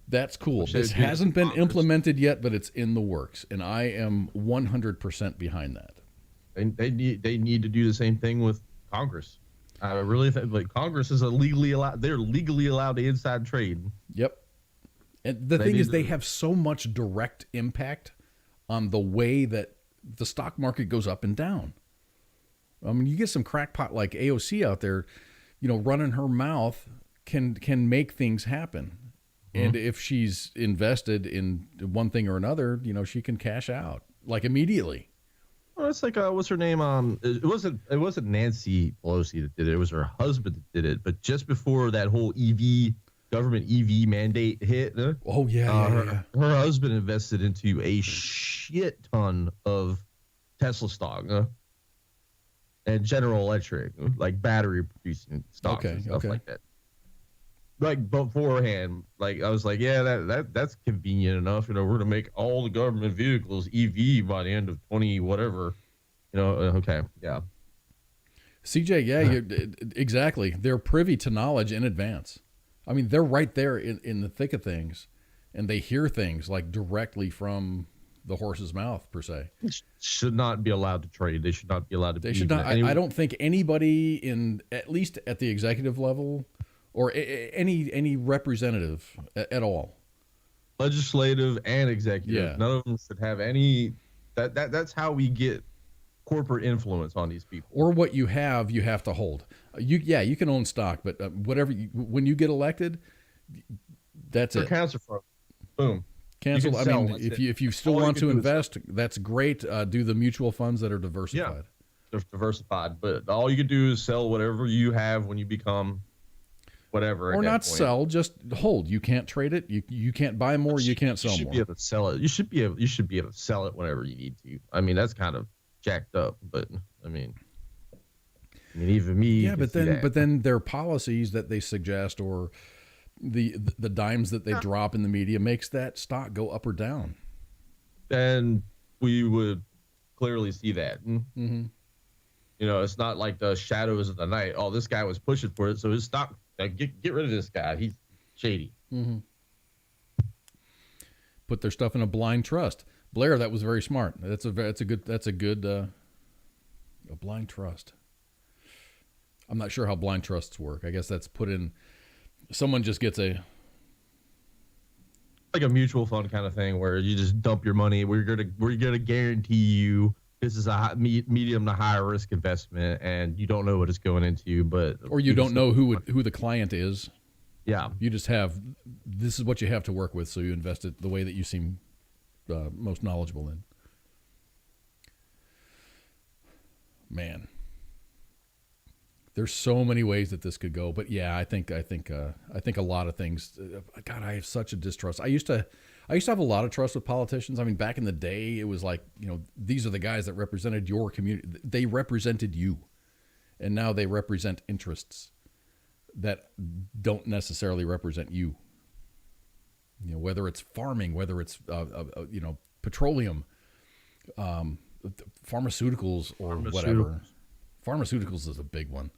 That's cool. This hasn't been implemented yet, but it's in the works, and I am 100% behind that. They need to do the same thing with Congress. I really think Congress is legally allowed. They're legally allowed to inside trade. Yep. And the thing is, they have so much direct impact on the way that the stock market goes up and down. I mean, you get some crackpot like AOC out there, running her mouth can make things happen. Mm-hmm. And if she's invested in one thing or another, she can cash out like immediately. Well, it's like what's her name? It wasn't Nancy Pelosi that did it. It was her husband that did it. But just before that whole government EV mandate hit, her husband invested into a shit ton of Tesla stock and General Electric, like battery producing stocks and stuff like that. Like beforehand, I was like, yeah, that's convenient enough. We're gonna make all the government vehicles EV by the end of 20 whatever. Okay, yeah. CJ, exactly. They're privy to knowledge in advance. I mean, they're right there in the thick of things, and they hear things like directly from the horse's mouth, per se. Should not be allowed to trade. They should not be allowed to. They should not. I don't think anybody at least at the executive level, or any representative at all, legislative and executive, none of them should have any. That's how we get corporate influence on these people. Or what you have to hold. You can own stock, but when you get elected, that's it. Cancel for boom. Cancel. I mean, if you still want to invest, that's great. Do the mutual funds that are diversified. Yeah, they're diversified, but all you can do is sell whatever you have when you become whatever. Or not sell, just hold. You can't trade it. You can't buy more. You can't sell more. You should be able to sell it. You should be able to sell it whenever you need to. I mean, that's kind of jacked up, but I mean even me. Yeah, but then their policies that they suggest or the dimes that they drop in the media makes that stock go up or down. Then we would clearly see that. Mm-hmm. You know, it's not like the shadows of the night. Oh, this guy was pushing for it, so his stock. Get rid of this guy. He's shady. Mm-hmm. Put their stuff in a blind trust. Blair, that was very smart. That's a good a blind trust. I'm not sure how blind trusts work. I guess that's put in. Someone just gets like a mutual fund kind of thing where you just dump your money. We're gonna guarantee you this is a medium to high risk investment, and you don't know what it's going into, or you don't know who the client is. Yeah, you just have this is what you have to work with, so you invest it the way that you seem most knowledgeable in. Man, there's so many ways that this could go, but yeah, I think a lot of things. God, I have such a distrust. I used to have a lot of trust with politicians. I mean, back in the day, it was like, these are the guys that represented your community. They represented you, and now they represent interests that don't necessarily represent you. Whether it's farming, whether it's petroleum, pharmaceuticals, or whatever. Pharmaceuticals is a big one.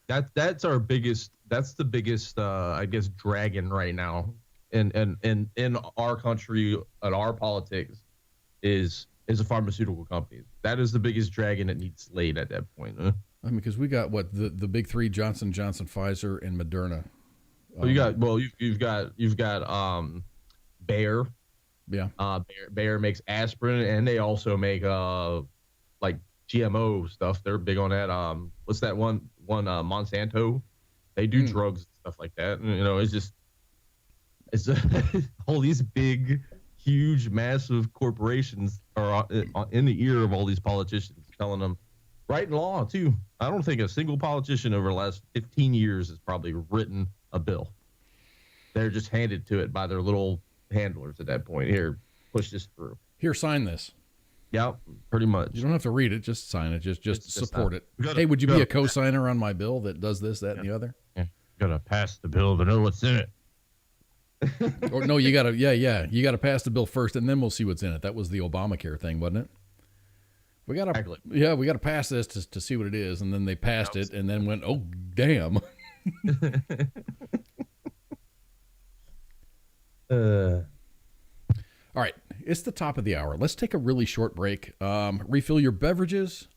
That's our biggest. That's the biggest, I guess, dragon right now in our country and our politics is the pharmaceutical companies. That is the biggest dragon that needs slayed at that point. Huh? I mean, because we got the big three: Johnson & Johnson, Pfizer, and Moderna. You've got Bayer. Yeah. Bayer makes aspirin, and they also make like GMO stuff. They're big on that. What's that one Monsanto? They do drugs and stuff like that. And, it's all these big, huge, massive corporations are in the ear of all these politicians, telling them, writing law too. I don't think a single politician over the last 15 years has probably written a bill. They're just handed to it by their little handlers at that point. Here, push this through. Here, sign this. Yeah, pretty much. You don't have to read it. Just sign it. Just support it. Hey, would you be a co-signer on my bill that does this, that, and the other? Yeah. You gotta pass the bill to know what's in it. Or no, you gotta, you gotta pass the bill first, and then we'll see what's in it. That was the Obamacare thing, wasn't it? We gotta pass this to see what it is, and then they passed it, and then went, oh damn. All right, it's the top of the hour. Let's take a really short break. Refill your beverages,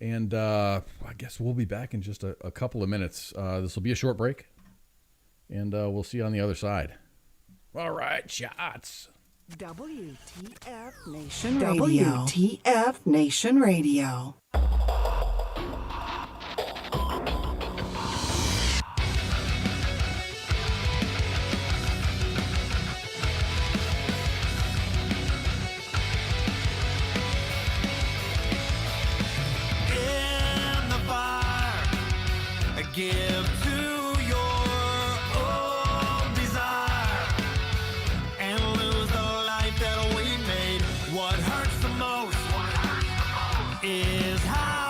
and I guess we'll be back in just a couple of minutes. This will be a short break, and we'll see you on the other side. All right, shots. WTF Nation Radio. WTF Nation Radio. Give to your own desire and lose the life that we made. What hurts the most is how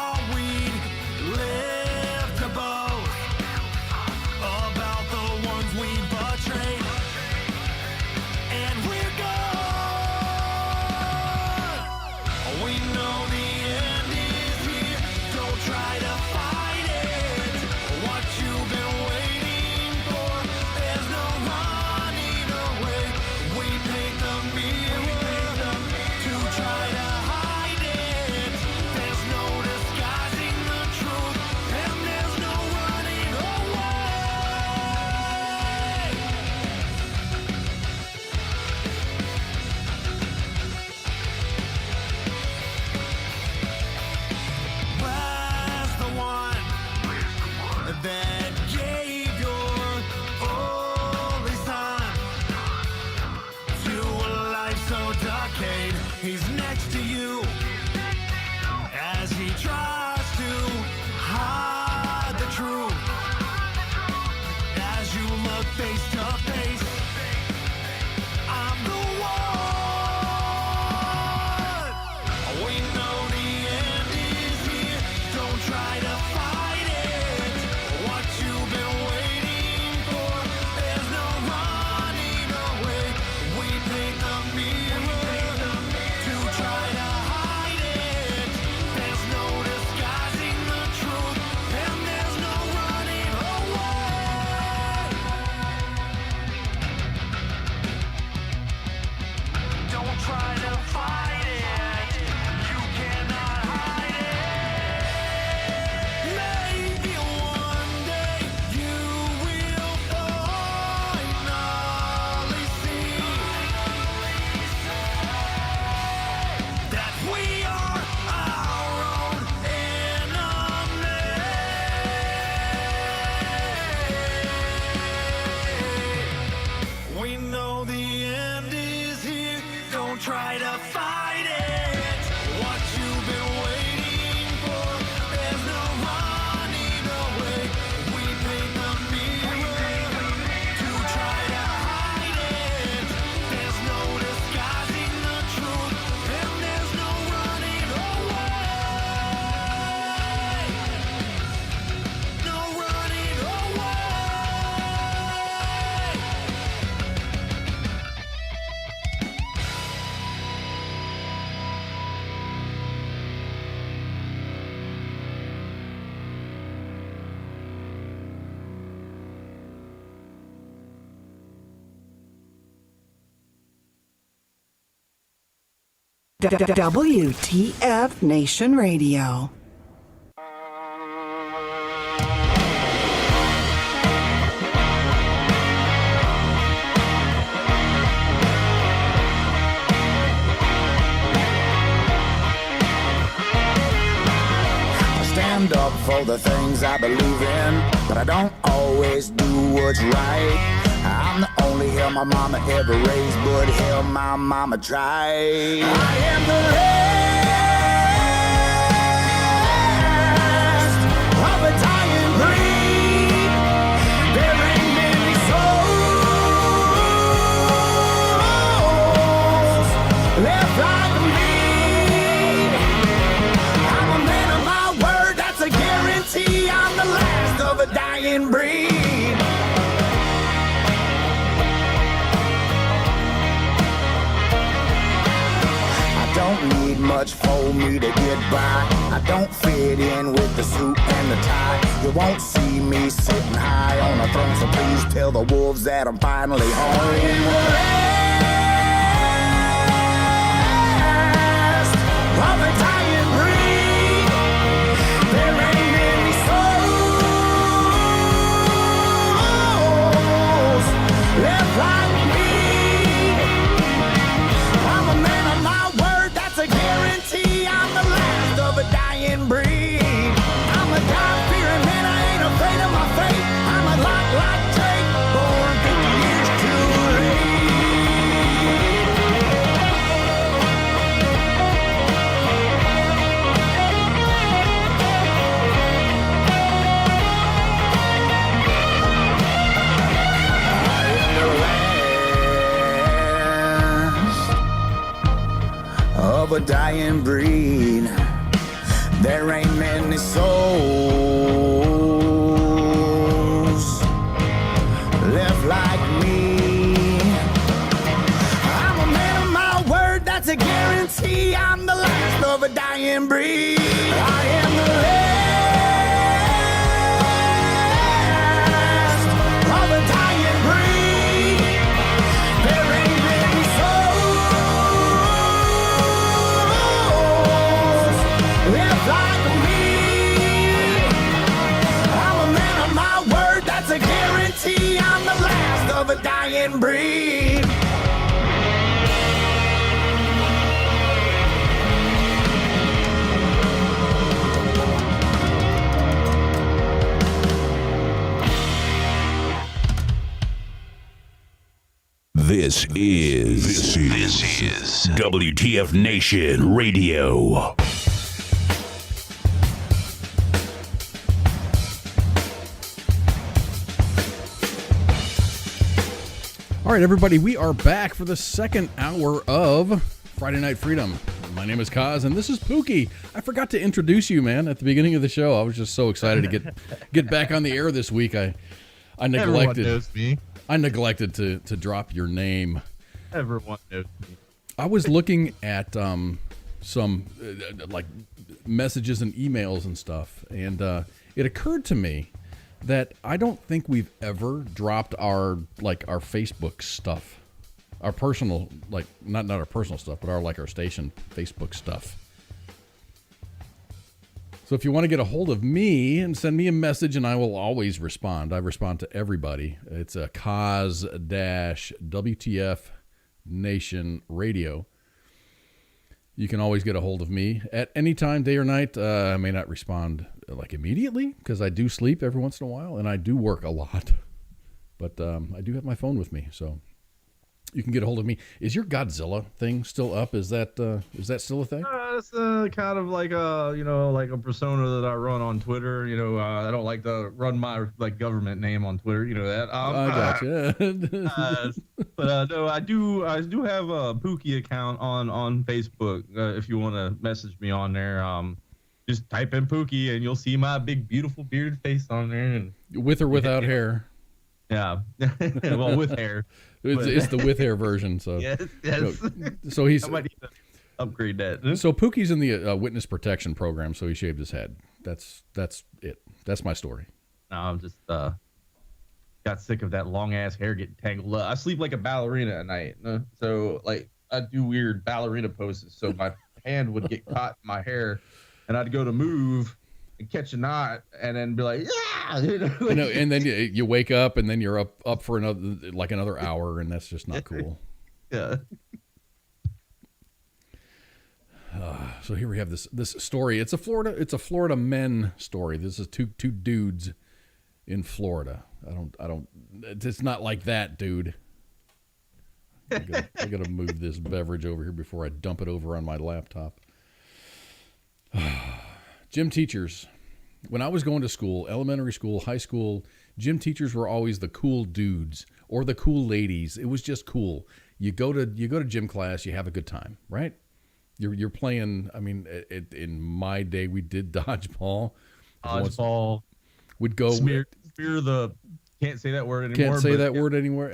look face to face. I'm the one. We know the end is here. Don't try to fight it. What you've been waiting for, there's no running away. We paint the mirror to try to hide it. There's no disguising the truth, and there's no running away. Don't try to fight it. You cannot hide it. Maybe one day you will finally see that we are our own enemy. We know the end is here. Don't try to fight it. What you've been waiting for, there's no running away. We paint the mirror to try to hide it. There's no disguising the truth, and there's no running away. No running away. WTF Nation Radio. I stand up for the things I believe in, but I don't always do what's right. I'm the only hell my mama ever raised, but hell my mama tried. I am the last of a dying breed. There ain't many souls left like me. I'm a man of my word, that's a guarantee. I'm the last of a dying breed. Don't need much for me to get by. I don't fit in with the suit and the tie. You won't see me sitting high on a throne, so please tell the wolves that I'm finally home. In the last of a dying breed. There ain't many souls left like me. I'm a man of my word, that's a guarantee. I'm the last of a dying breed. I'm a God-fearing man, I ain't afraid of my fate. I'm a lot like Drake, born 50 years too of a dying breed. There ain't many souls left like me. I'm a man of my word, that's a guarantee. I'm the last of a dying breed. I am the last of a dying breed. There ain't many souls left like me. I'm a man of my word, that's a guarantee. I'm the last of a dying breed. This is WTF Nation Radio. All right, everybody, we are back for the second hour of Friday Night Freedom. My name is Koz, and this is Pooky. I forgot to introduce you, man, at the beginning of the show. I was just so excited to get back on the air this week. I neglected. Everyone knows me. I neglected to drop your name. Everyone knows me. I was looking at some like messages and emails and stuff, and it occurred to me that I don't think we've ever dropped our Facebook stuff, our personal, like not our personal stuff, but our station Facebook stuff. So if you want to get a hold of me and send me a message, and I will always respond. I respond to everybody. It's a Koz-WTF Nation Radio. You can always get a hold of me at any time, day or night. I may not respond like immediately because I do sleep every once in a while and I do work a lot. But I do have my phone with me, so you can get a hold of me. Is your Godzilla thing still up? Is that still a thing? It's kind of like a persona that I run on Twitter. I don't like to run my government name on Twitter. You know that. I gotcha. But no, I do have a Pooky account on Facebook. If you want to message me on there, just type in Pooky and you'll see my big beautiful bearded face on there. And with or without hair. Yeah, well, with hair. It's the with hair version. So yes. So he's. I might need to upgrade that. So Pookie's in the witness protection program, so he shaved his head. That's it. That's my story. No, I'm just got sick of that long ass hair getting tangled up. I sleep like a ballerina at night, so I do weird ballerina poses. So my hand would get caught in my hair, and I'd go to move and catch a knot, and then be like, yeah, and then you wake up, and then you're up for another hour, and that's just not cool. Yeah. So here we have this story. It's a Florida men story. This is two dudes in Florida. It's not like that, dude. I gotta move this beverage over here before I dump it over on my laptop. Gym teachers. When I was going to school, elementary school, high school, gym teachers were always the cool dudes or the cool ladies. It was just cool. You go to gym class, you have a good time, right? You're playing. I mean, in my day, we did dodgeball. Dodgeball. Would go smear the. Can't say that word anymore. Can't say that word anymore.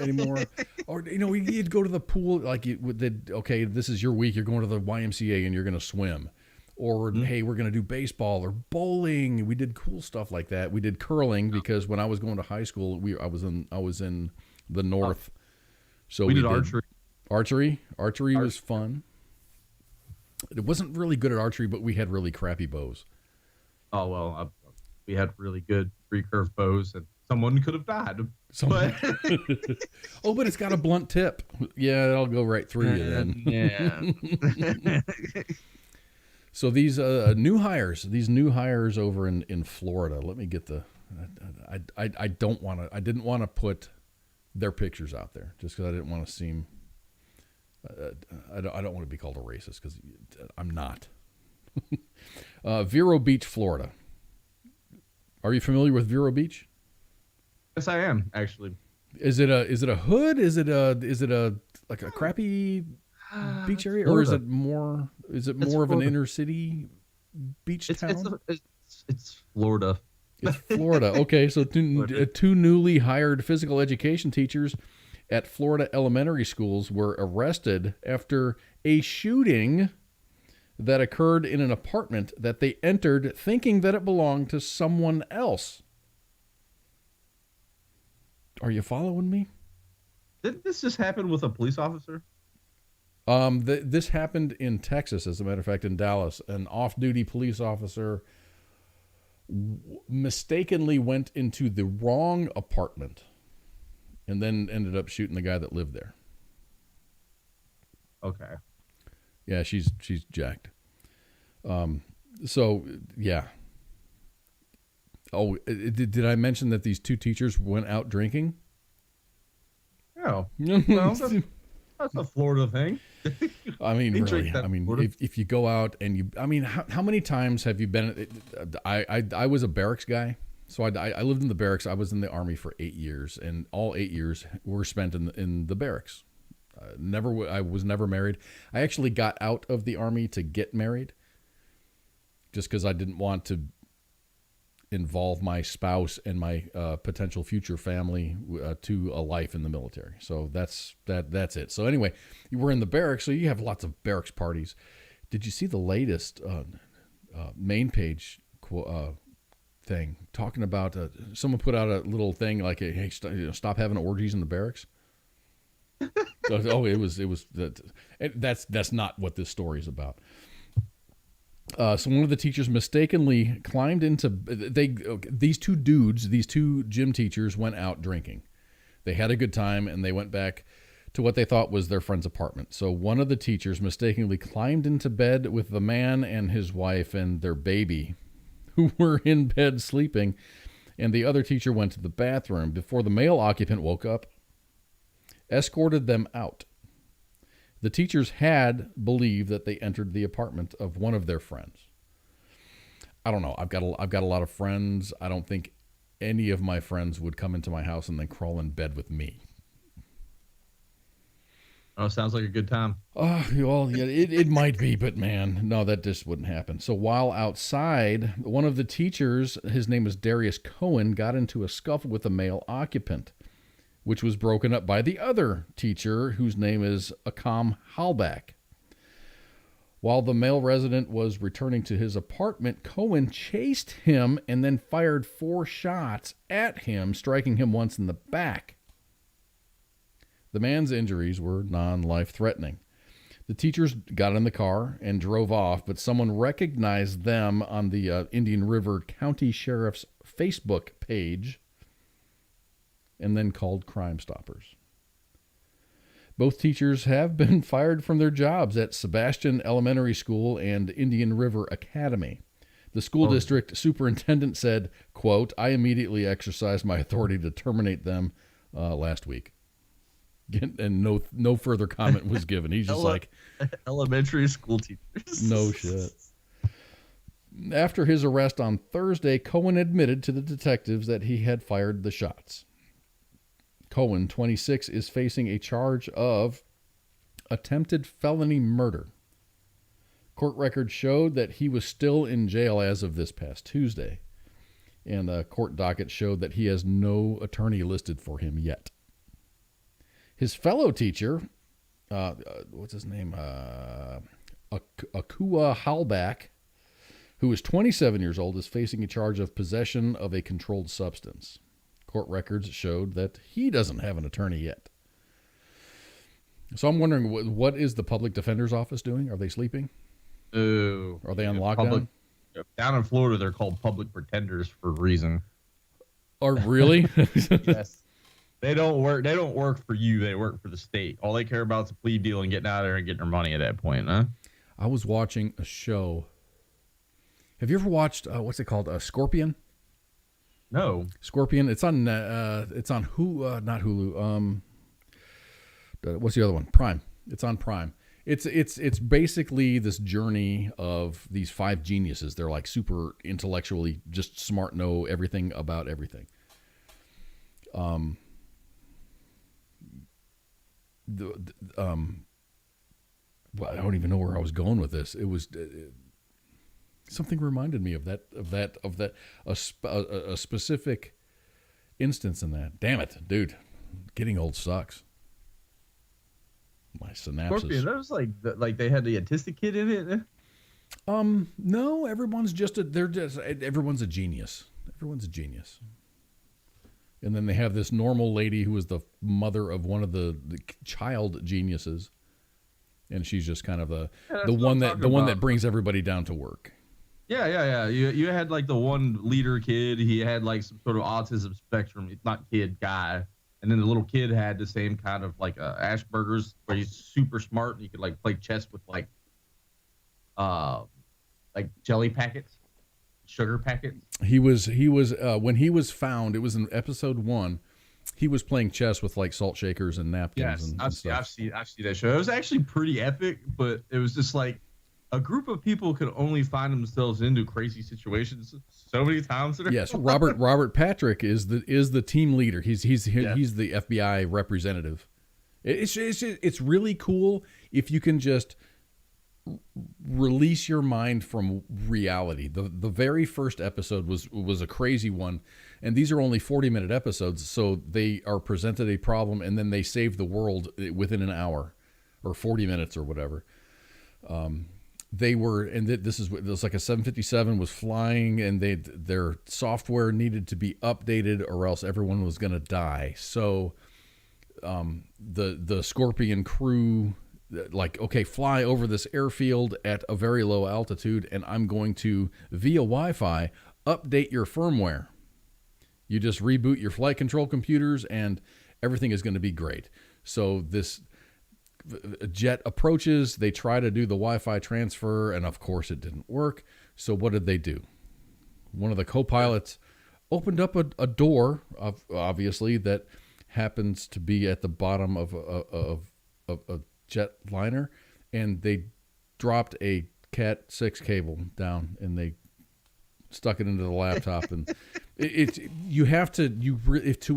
Or you'd go to the pool. Okay, this is your week. You're going to the YMCA and you're going to swim. Or hey, we're going to do baseball or bowling. We did cool stuff like that. We did curling because when I was going to high school, I was in the north. So we did archery. Archery was fun. It wasn't really good at archery, but we had really crappy bows. Oh well, we had really good recurve bows, and someone could have died. But it's got a blunt tip. Yeah, it'll go right through you then. Yeah. So these new hires over in Florida. Let me get the. I didn't want to put their pictures out there just because I didn't want to seem. I don't want to be called a racist because I'm not. Vero Beach, Florida. Are you familiar with Vero Beach? Yes, I am actually. Is it a hood? Is it a like a crappy beach area, or is it more? Is it more of an inner city beach town? It's Florida. It's Florida. Okay, so two newly hired physical education teachers at Florida elementary schools were arrested after a shooting that occurred in an apartment that they entered thinking that it belonged to someone else. Are you following me? Didn't this just happen with a police officer? This happened in Texas, as a matter of fact, in Dallas. An off-duty police officer mistakenly went into the wrong apartment and then ended up shooting the guy that lived there. Okay. Yeah, she's jacked. So, yeah. Oh, did I mention that these two teachers went out drinking? Oh. Well, that's a Florida thing. I mean, really. I mean, if you go out and how many times have you been? I was a barracks guy So I lived in the barracks. I was in the Army for 8 years, and all 8 years were spent in the barracks. I was never married. I actually got out of the Army to get married, just because I didn't want to involve my spouse and my potential future family to a life in the military. So that's it. So anyway, you were in the barracks, so you have lots of barracks parties. Did you see the latest main page thing talking about someone put out a little thing like, hey, stop having orgies in the barracks? It was that's not what this story is about. So one of the teachers mistakenly climbed into these two gym teachers went out drinking. They had a good time and they went back to what they thought was their friend's apartment. So one of the teachers mistakenly climbed into bed with the man and his wife and their baby, who were in bed sleeping, and the other teacher went to the bathroom before the male occupant woke up, escorted them out. The teachers had believed that they entered the apartment of one of their friends. I don't know. I've got a lot of friends. I don't think any of my friends would come into my house and then crawl in bed with me. Oh, sounds like a good time. Oh, well, yeah, it might be, but man, no, that just wouldn't happen. So while outside, one of the teachers, his name was Darius Cohen, got into a scuffle with a male occupant, which was broken up by the other teacher, whose name is Akam Halbach. While the male resident was returning to his apartment, Cohen chased him and then fired 4 shots at him, striking him once in the back. The man's injuries were non-life-threatening. The teachers got in the car and drove off, but someone recognized them on the Indian River County Sheriff's Facebook page and then called Crime Stoppers. Both teachers have been fired from their jobs at Sebastian Elementary School and Indian River Academy. The school district superintendent said, quote, "I immediately exercised my authority to terminate them last week." And no further comment was given. He's just like... Elementary school teachers. No shit. After his arrest on Thursday, Cohen admitted to the detectives that he had fired the shots. Cohen, 26, is facing a charge of attempted felony murder. Court records showed that he was still in jail as of this past Tuesday, and a court docket showed that he has no attorney listed for him yet. His fellow teacher, what's his name? Akua Halbach, who is 27 years old, is facing a charge of possession of a controlled substance. Court records showed that he doesn't have an attorney yet. So I'm wondering, what is the public defender's office doing? Are they sleeping? Are they on lockdown? Down in Florida, they're called public pretenders for a reason. Or really? Yes. They don't work for you. They work for the state. All they care about is a plea deal and getting out of there and getting their money at that point, huh? I was watching a show. Have you ever watched, what's it called? Scorpion? No. Scorpion. It's on Hulu, not Hulu. What's the other one? Prime. It's on Prime. It's basically this journey of these 5 geniuses. They're like super intellectually just smart, know everything about everything. Well, I don't even know where I was going with this. It was something reminded me of a specific instance in that. Damn it, dude! Getting old sucks. My synapses. Scorpion, that was like they had the autistic kid in it. No, everyone's everyone's a genius. Everyone's a genius. And then they have this normal lady who is the mother of one of the child geniuses, and she's just kind of the one that brings everybody down to work. Yeah. You had like the one leader kid. He had like some sort of autism spectrum, not kid, guy. And then the little kid had the same kind of like Asperger's, where he's super smart and he could like play chess with like jelly packets, sugar packets. He was when he was found, it was in episode 1. He was playing chess with like salt shakers and napkins. Yes, I've seen that show. It was actually pretty epic, but it was just like a group of people can only find themselves into crazy situations so many times. Yes, Robert Patrick is the team leader. He's the FBI representative. It's really cool if you can just release your mind from reality. The very first episode was a crazy one, and these are only 40-minute episodes, so they are presented a problem and then they save the world within an hour or 40 minutes or whatever. They were, and this was like a 757 was flying, and their software needed to be updated or else everyone was going to die. So the Scorpion crew, like, okay, fly over this airfield at a very low altitude, and I'm going to, via Wi-Fi, update your firmware. You just reboot your flight control computers, and everything is going to be great. So this jet approaches, they try to do the Wi-Fi transfer, and of course it didn't work. So what did they do? One of the co-pilots opened up a door, obviously, that happens to be at the bottom of a jet liner, and they dropped a Cat 6 cable down, and they stuck it into the laptop. And to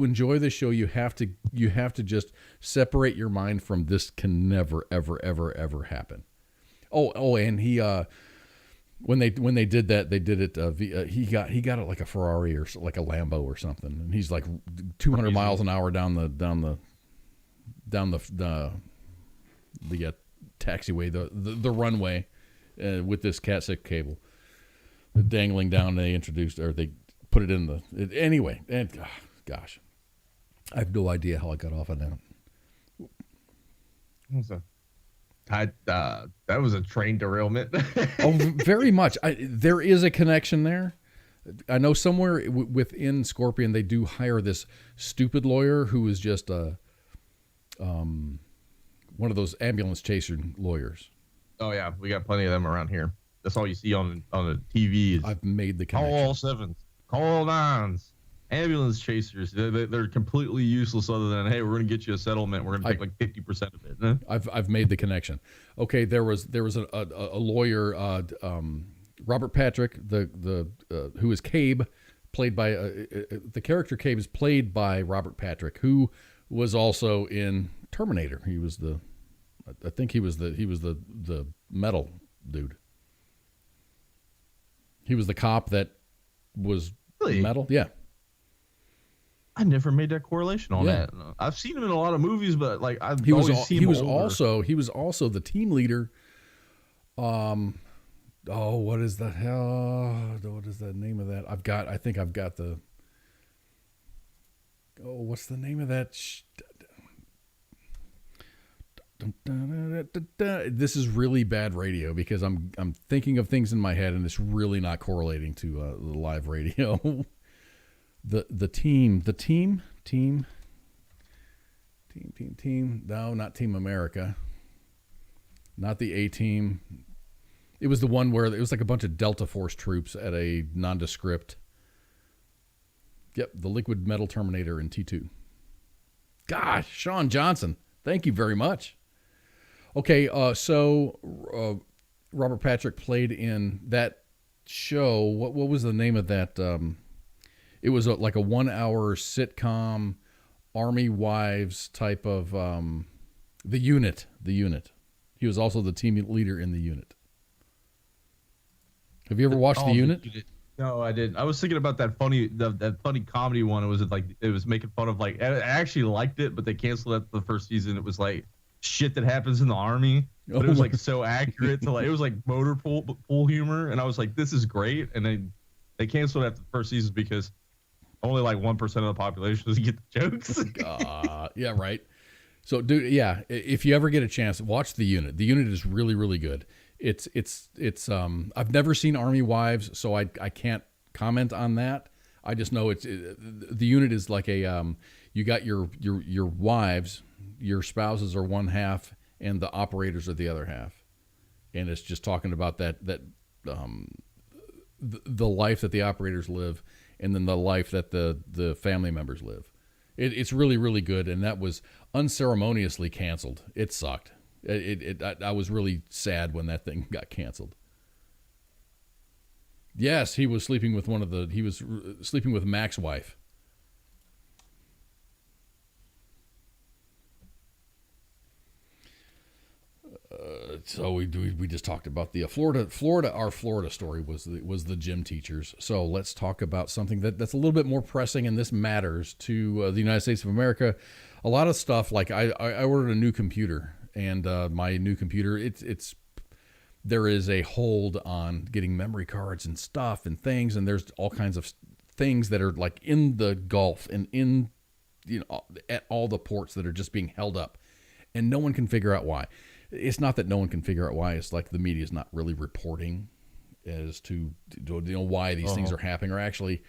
enjoy the show, you have to just separate your mind from this. Can never ever happen. And he when they did that, they did it he got it like a Ferrari or like a Lambo or something, and he's like 200 miles an hour down the taxiway, the runway, with this Cat 6 cable dangling down. They put it in anyway. And gosh, I have no idea how I got off on that. That was a train derailment. Oh, very much. There is a connection there. I know somewhere within Scorpion they do hire this stupid lawyer who is just one of those ambulance chaser lawyers. Oh yeah, we got plenty of them around here. That's all you see on the TV. I've made the connection. Call all sevens, call all nines, ambulance chasers. They're completely useless other than, hey, we're going to get you a settlement. We're going to take like 50% of it. I've made the connection. Okay, there was a lawyer, Robert Patrick, who is Cabe, played by the character Cabe is played by Robert Patrick, who was also in Terminator. He was the metal dude. He was the cop that was really? Metal. Yeah. I never made that correlation on that. I've seen him in a lot of movies, but like he was also the team leader. What is the hell? What is the name of that? I think I've got the. Oh, what's the name of that? This is really bad radio because I'm thinking of things in my head and it's really not correlating to the live radio. The team. No, not Team America. Not the A-Team. It was the one where it was like a bunch of Delta Force troops at a nondescript. Yep, the Liquid Metal Terminator in T2. Gosh, Sean Johnson. Thank you very much. Okay, so Robert Patrick played in that show. What was the name of that? It was like a 1-hour sitcom, Army Wives type of The Unit. He was also the team leader in The Unit. Have you ever watched The Unit? No, I didn't. I was thinking about that funny comedy one. It was making fun of, like, I actually liked it, but they canceled it the first season. It was like shit that happens in the Army, but it was like so accurate to, like, it was like motor pool humor, and I was like, this is great. And then they canceled it after the first season because only like 1% of the population doesn't get the jokes. Yeah, right. So, dude, yeah, if you ever get a chance, watch The Unit. The Unit is really, really good. It's I've never seen Army Wives, so I can't comment on that. I just know The Unit is like a you got your wives, your spouses are one half, and the operators are the other half, and it's just talking about that the life that the operators live, and then the life that the family members live. It's really, really good, and that was unceremoniously canceled. It sucked. I was really sad when that thing got canceled. Yes, he was sleeping with sleeping with Mac's wife. So we just talked about the Florida. Our Florida story was the gym teachers. So let's talk about something that's a little bit more pressing, and this matters to the United States of America. A lot of stuff, like I ordered a new computer, and my new computer, there is a hold on getting memory cards and stuff and things, and there's all kinds of things that are like in the Gulf and in at all the ports that are just being held up, and no one can figure out why. It's not that no one can figure out why. It's like the media is not really reporting as to why these things are happening, or actually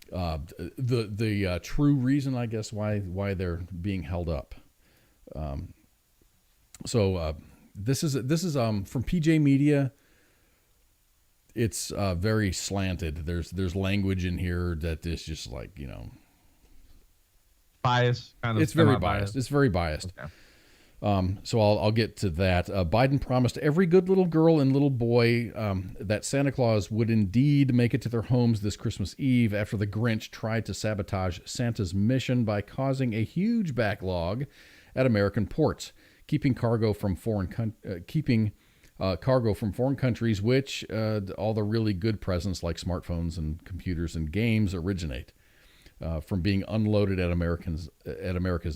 the true reason, I guess, why they're being held up. This is from PJ Media. It's very slanted. There's language in here that is just like biased, kind of. It's very biased. It's very biased. Okay. So I'll get to that. Biden promised every good little girl and little boy that Santa Claus would indeed make it to their homes this Christmas Eve after the Grinch tried to sabotage Santa's mission by causing a huge backlog at American ports, keeping cargo from foreign countries, which all the really good presents like smartphones and computers and games originate from being unloaded at America's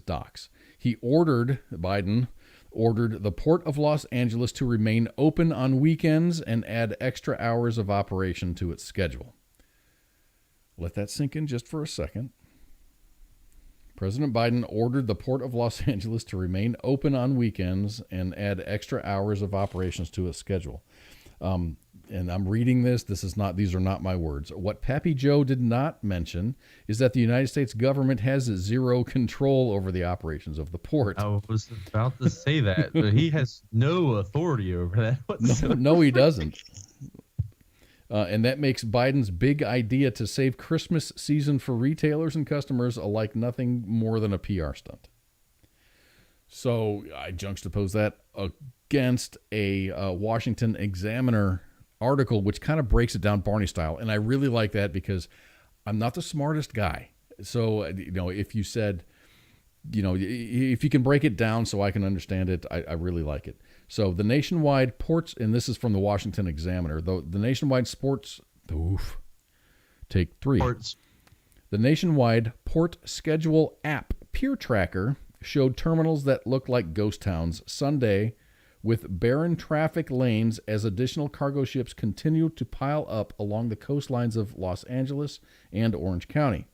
docks. Biden ordered the Port of Los Angeles to remain open on weekends and add extra hours of operation to its schedule. Let that sink in just for a second. President Biden ordered the Port of Los Angeles to remain open on weekends and add extra hours of operations to its schedule. And I'm reading this. These are not my words. What Pappy Joe did not mention is that the United States government has zero control over the operations of the port. I was about to say that, but he has no authority over that whatsoever. No, he doesn't. And that makes Biden's big idea to save Christmas season for retailers and customers alike nothing more than a PR stunt. So I juxtapose that against a Washington Examiner article, which kind of breaks it down Barney style. And I really like that because I'm not the smartest guy. So, if you said, if you can break it down so I can understand it, I really like it. So the nationwide ports, and this is from the Washington Examiner, the nationwide take 3. Ports. The nationwide port schedule app Peer Tracker showed terminals that looked like ghost towns Sunday, with barren traffic lanes as additional cargo ships continue to pile up along the coastlines of Los Angeles and Orange County.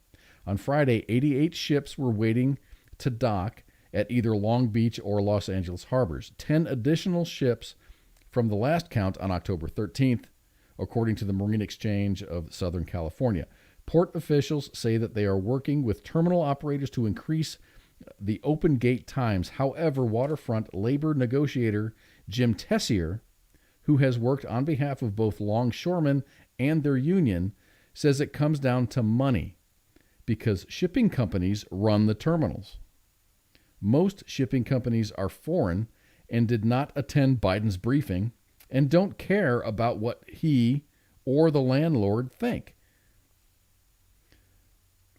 On Friday, 88 ships were waiting to dock at either Long Beach or Los Angeles harbors. 10 additional ships from the last count on October 13th, according to the Marine Exchange of Southern California. Port officials say that they are working with terminal operators to increase the open gate times. However, waterfront labor negotiator Jim Tessier, who has worked on behalf of both longshoremen and their union, says it comes down to money because shipping companies run the terminals. Most shipping companies are foreign and did not attend Biden's briefing and don't care about what he or the landlord think.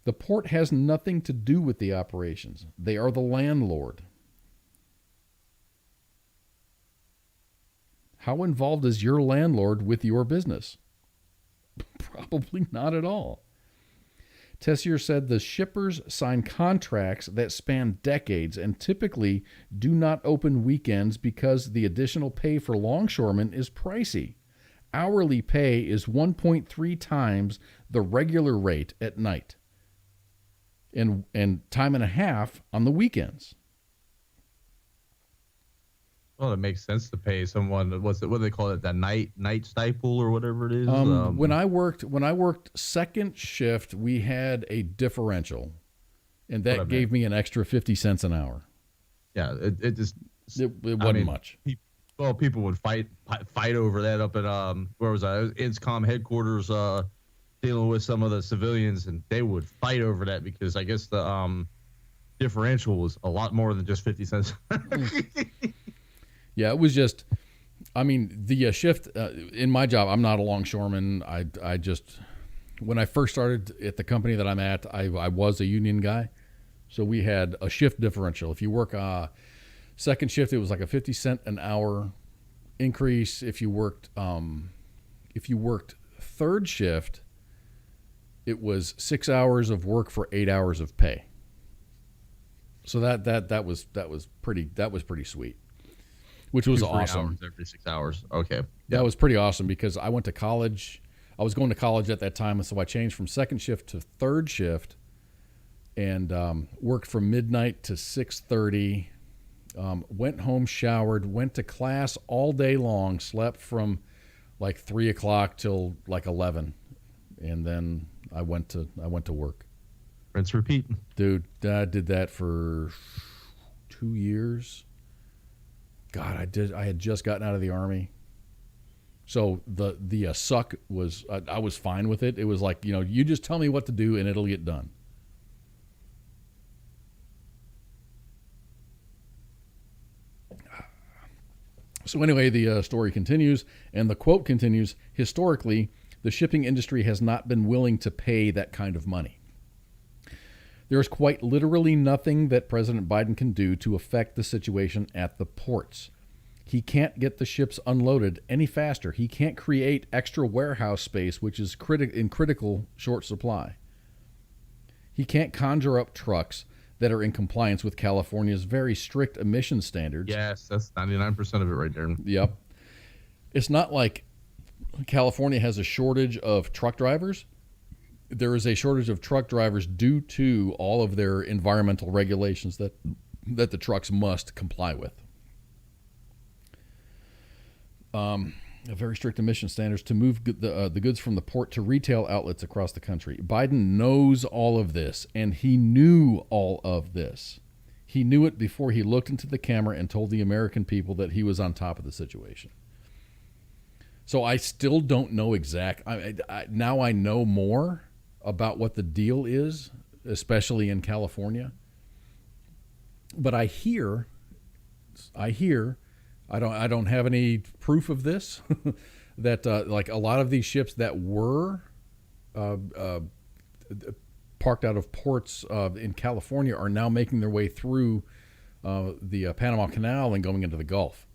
The port has nothing to do with the operations. They are the landlord. How involved is your landlord with your business? Probably not at all. Tessier said the shippers sign contracts that span decades and typically do not open weekends because the additional pay for longshoremen is pricey. Hourly pay is 1.3 times the regular rate at night. And time and a half on the weekends. Well, it makes sense to pay someone. What do they call it? The night stipend or whatever it is. When I worked second shift, we had a differential, and that gave me an extra 50 cents an hour. Yeah, it wasn't much. People would fight over that up at where was I? It was INSCOM headquarters. Dealing with some of the civilians, and they would fight over that because I guess the differential was a lot more than just 50 cents. Yeah, it was just, I mean, the shift in my job, I'm not a longshoreman. I just, when I first started at the company that I'm at, I was a union guy. So we had a shift differential. If you work second shift, it was like a 50 cent an hour increase. If you worked third shift, it was 6 hours of work for 8 hours of pay. So that was pretty sweet, which was 2-3 awesome. Hours every 6 hours. Okay. That was pretty awesome because I went to college. I was going to college at that time, and so I changed from second shift to third shift, and worked from midnight to 6:30. Went home, showered, went to class all day long, slept from like 3 o'clock till like 11, and then I went to work. Rinse, repeat. Dude, I did that for 2 years. God, I had just gotten out of the Army. So the suck was, I was fine with it. It was like, you just tell me what to do and it'll get done. So anyway, the story continues, and the quote continues, historically, the shipping industry has not been willing to pay that kind of money. There is quite literally nothing that President Biden can do to affect the situation at the ports. He can't get the ships unloaded any faster. He can't create extra warehouse space, which is in critical short supply. He can't conjure up trucks that are in compliance with California's very strict emission standards. Yes, that's 99% of it right there. Yep. It's not like California has a shortage of truck drivers. There is a shortage of truck drivers due to all of their environmental regulations that the trucks must comply with. Very strict emission standards to move the goods from the port to retail outlets across the country. Biden knows all of this, and he knew all of this. He knew it before he looked into the camera and told the American people that he was on top of the situation. So I still don't know now I know more about what the deal is, especially in California. But I hear, I don't have any proof of this, that like a lot of these ships that were parked out of ports in California are now making their way through the Panama Canal and going into the Gulf.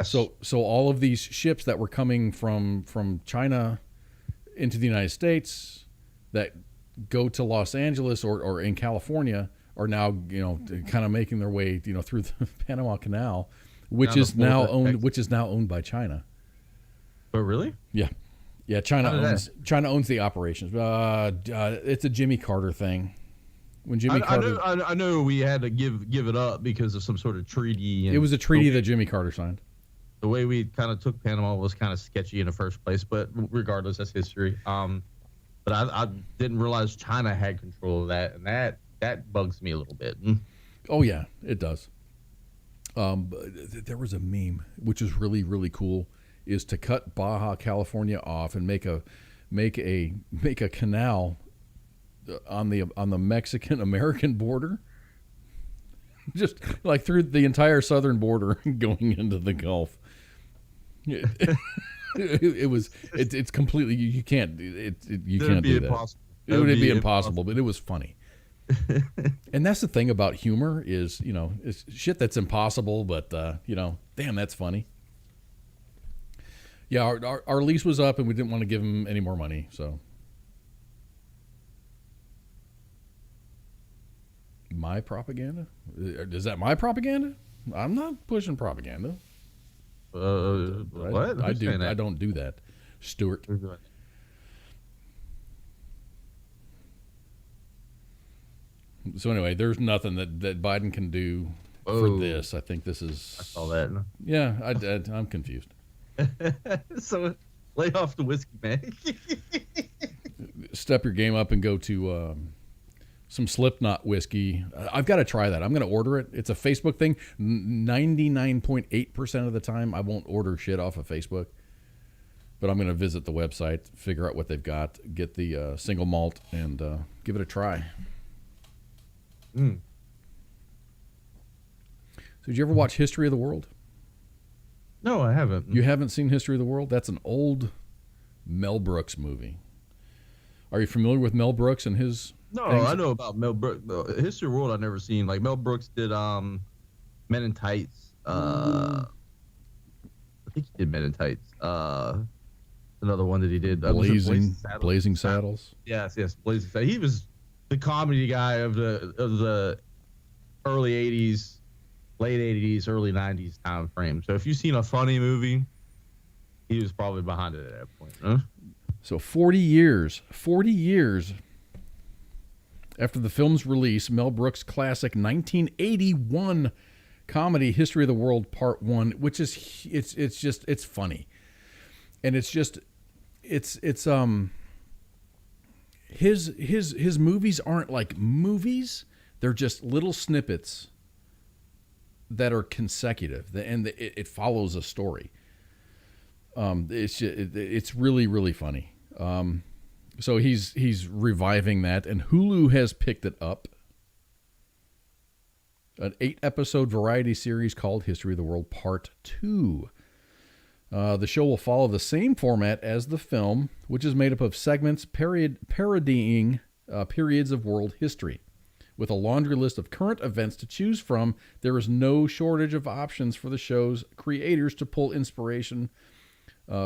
So all of these ships that were coming from China into the United States that go to Los Angeles or in California are now, kind of making their way, through the Panama Canal, which is now owned by China. Oh, really? Yeah. Yeah, China owns the operations. It's a Jimmy Carter thing. When Jimmy Carter, I know we had to give it up because of some sort of treaty. And it was a treaty that Jimmy Carter signed. The way we kind of took Panama was kind of sketchy in the first place, but regardless, that's history. But I didn't realize China had control of that, and that bugs me a little bit. Oh yeah, it does. There was a meme which is really, really cool, is to cut Baja California off and make a canal on the Mexican American border, just like through the entire southern border going into the Gulf. It's completely, you can't do that. It would be impossible, but it was funny. And that's the thing about humor is, it's shit that's impossible, but damn, that's funny. Yeah, our lease was up and we didn't want to give him any more money, so. My propaganda? Is that my propaganda? I'm not pushing propaganda. What? I don't do that, Stuart. So anyway, there's nothing that Biden can do for this. I think this is. I saw that. Yeah, I'm confused. So lay off the whiskey, man. Step your game up and go to some Slipknot whiskey. I've got to try that. I'm going to order it. It's a Facebook thing. 99.8% of the time, I won't order shit off of Facebook. But I'm going to visit the website, figure out what they've got, get the single malt, and give it a try. So did you ever watch History of the World? No, I haven't. You haven't seen History of the World? That's an old Mel Brooks movie. Are you familiar with Mel Brooks and his? No, things? I know about Mel Brooks. History of the World I've never seen. Like Mel Brooks did Men in Tights. I think he did Men in Tights. Another one that he did. Blazing Saddles. Yes, Blazing Saddles. He was the comedy guy of the early 80s, late 80s, early 90s time frame. So if you've seen a funny movie, he was probably behind it at that point. Huh? So 40 years after the film's release, Mel Brooks' classic 1981 comedy History of the World Part 1, which is it's funny. And his movies aren't like movies, they're just little snippets that are consecutive, and it follows a story. It's really, really funny. So he's reviving that, and Hulu has picked it up. An 8-episode variety series called History of the World Part 2. The show will follow the same format as the film, which is made up of segments parodying periods of world history. With a laundry list of current events to choose from, there is no shortage of options for the show's creators to pull inspiration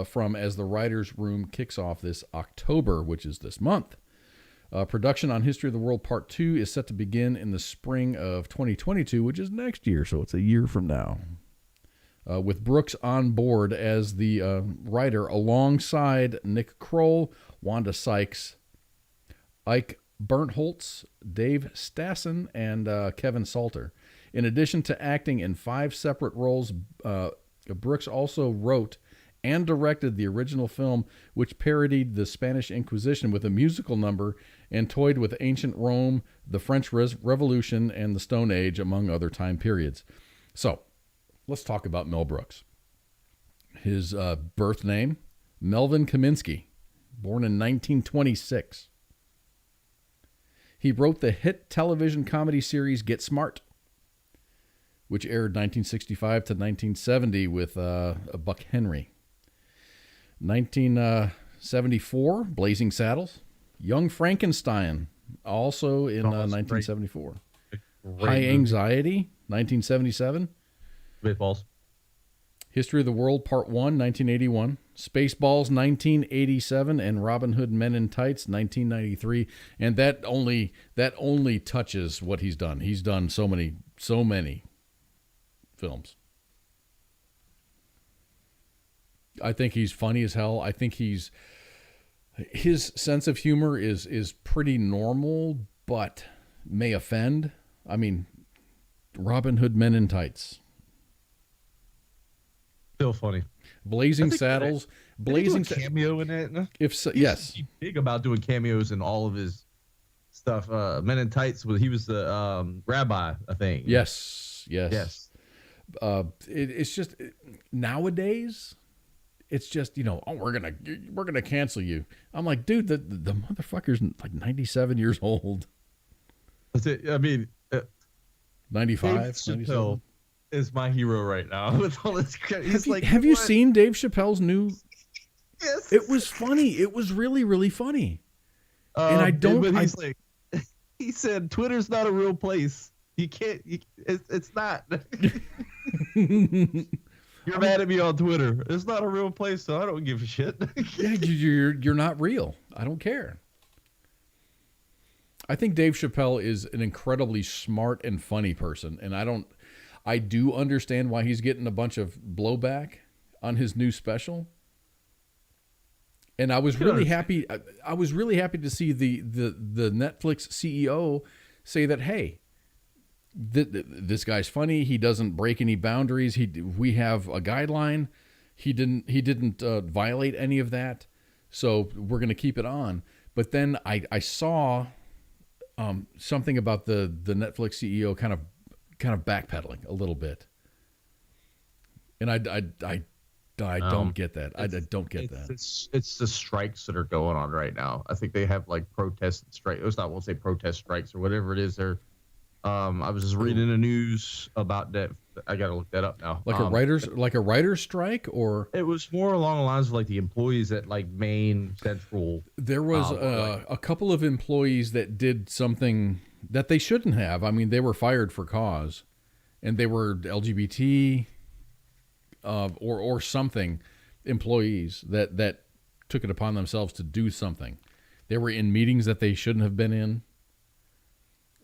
from as the writer's room kicks off this October, which is this month. Production on History of the World Part 2 is set to begin in the spring of 2022, which is next year, so it's a year from now. With Brooks on board as the writer alongside Nick Kroll, Wanda Sykes, Ike Burntholtz, Dave Stassen, and Kevin Salter. In addition to acting in 5 separate roles, Brooks also wrote and directed the original film, which parodied the Spanish Inquisition with a musical number and toyed with ancient Rome, the French Revolution, and the Stone Age, among other time periods. So, let's talk about Mel Brooks. His birth name, Melvin Kaminsky, born in 1926. He wrote the hit television comedy series Get Smart, which aired 1965 to 1970 with Buck Henry. 1974, Blazing Saddles. Young Frankenstein, also in 1974. High Anxiety, 1977. Great balls. History of the World Part 1, 1981. Spaceballs, 1987, and Robin Hood Men in Tights, 1993. And that only touches what he's done. He's done so many films. I think he's funny as hell. I think his sense of humor is pretty normal, but may offend. I mean, Robin Hood Men in Tights. Still funny. Blazing Saddles. Blazing cameo in it. If so, yes. He's big about doing cameos in all of his stuff. Men in Tights. He was the rabbi, I think. Yes. It's just nowadays. It's just, we're gonna cancel you. I'm like, dude, the motherfucker's like 97 years old. That's it. I mean, 95. Chappelle is my hero right now with all this. Have you seen Dave Chappelle's new? Yes. It was funny. It was really, really funny. And I don't. But he's like, he said, Twitter's not a real place. You can't. It's not. You're mad at me on Twitter. It's not a real place, so I don't give a shit. Yeah, you're not real. I don't care. I think Dave Chappelle is an incredibly smart and funny person, and I do understand why he's getting a bunch of blowback on his new special. And I was really happy. I was really happy to see the Netflix CEO say that, hey, this guy's funny. He doesn't break any boundaries. We have a guideline. He didn't violate any of that. So we're going to keep it on. But then I saw something about the Netflix CEO kind of backpedaling a little bit. And I don't get that. I don't get that. It's the strikes that are going on right now. I think they have like protest strikes. I won't say protest strikes or whatever it is. I was just reading the news about that I gotta look that up now. Like a writer's strike, or it was more along the lines of like the employees at like Maine Central. There was a couple of employees that did something that they shouldn't have. I mean, they were fired for cause, and they were LGBT or something employees that took it upon themselves to do something. They were in meetings that they shouldn't have been in.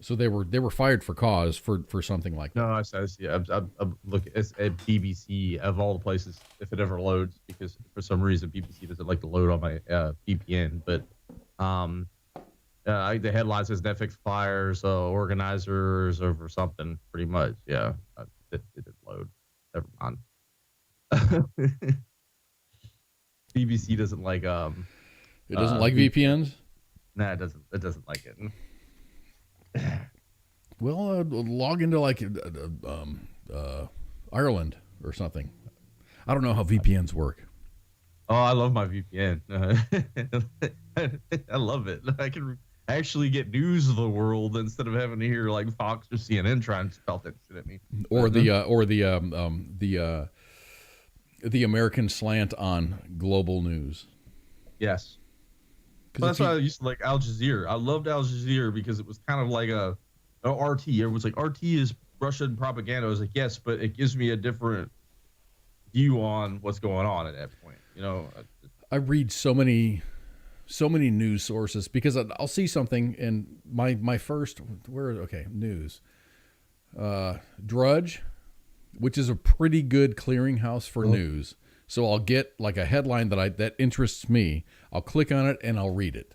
So they were fired for cause for something like that. No, I see. I'm looking at BBC of all the places if it ever loads, because for some reason BBC doesn't like to load on my VPN. But the headline says Netflix fires organizers over something. Pretty much, yeah. It didn't load. Never mind. BBC doesn't like It doesn't like VPNs. Nah, it doesn't. It doesn't like it. Well, log into like Ireland or something. I don't know how VPNs work. Oh, I love my VPN. I love it. I can actually get news of the world instead of having to hear like Fox or CNN trying to spell that shit at me. Or the American slant on global news. Yes. Well, that's why I used to like Al Jazeera. I loved Al Jazeera because it was kind of like a RT. Everyone's like, RT is Russian propaganda. I was like, yes, but it gives me a different view on what's going on at that point. You know, I read so many news sources because I'll see something and my first news, Drudge, which is a pretty good clearinghouse for news. So I'll get like a headline that interests me. I'll click on it and I'll read it.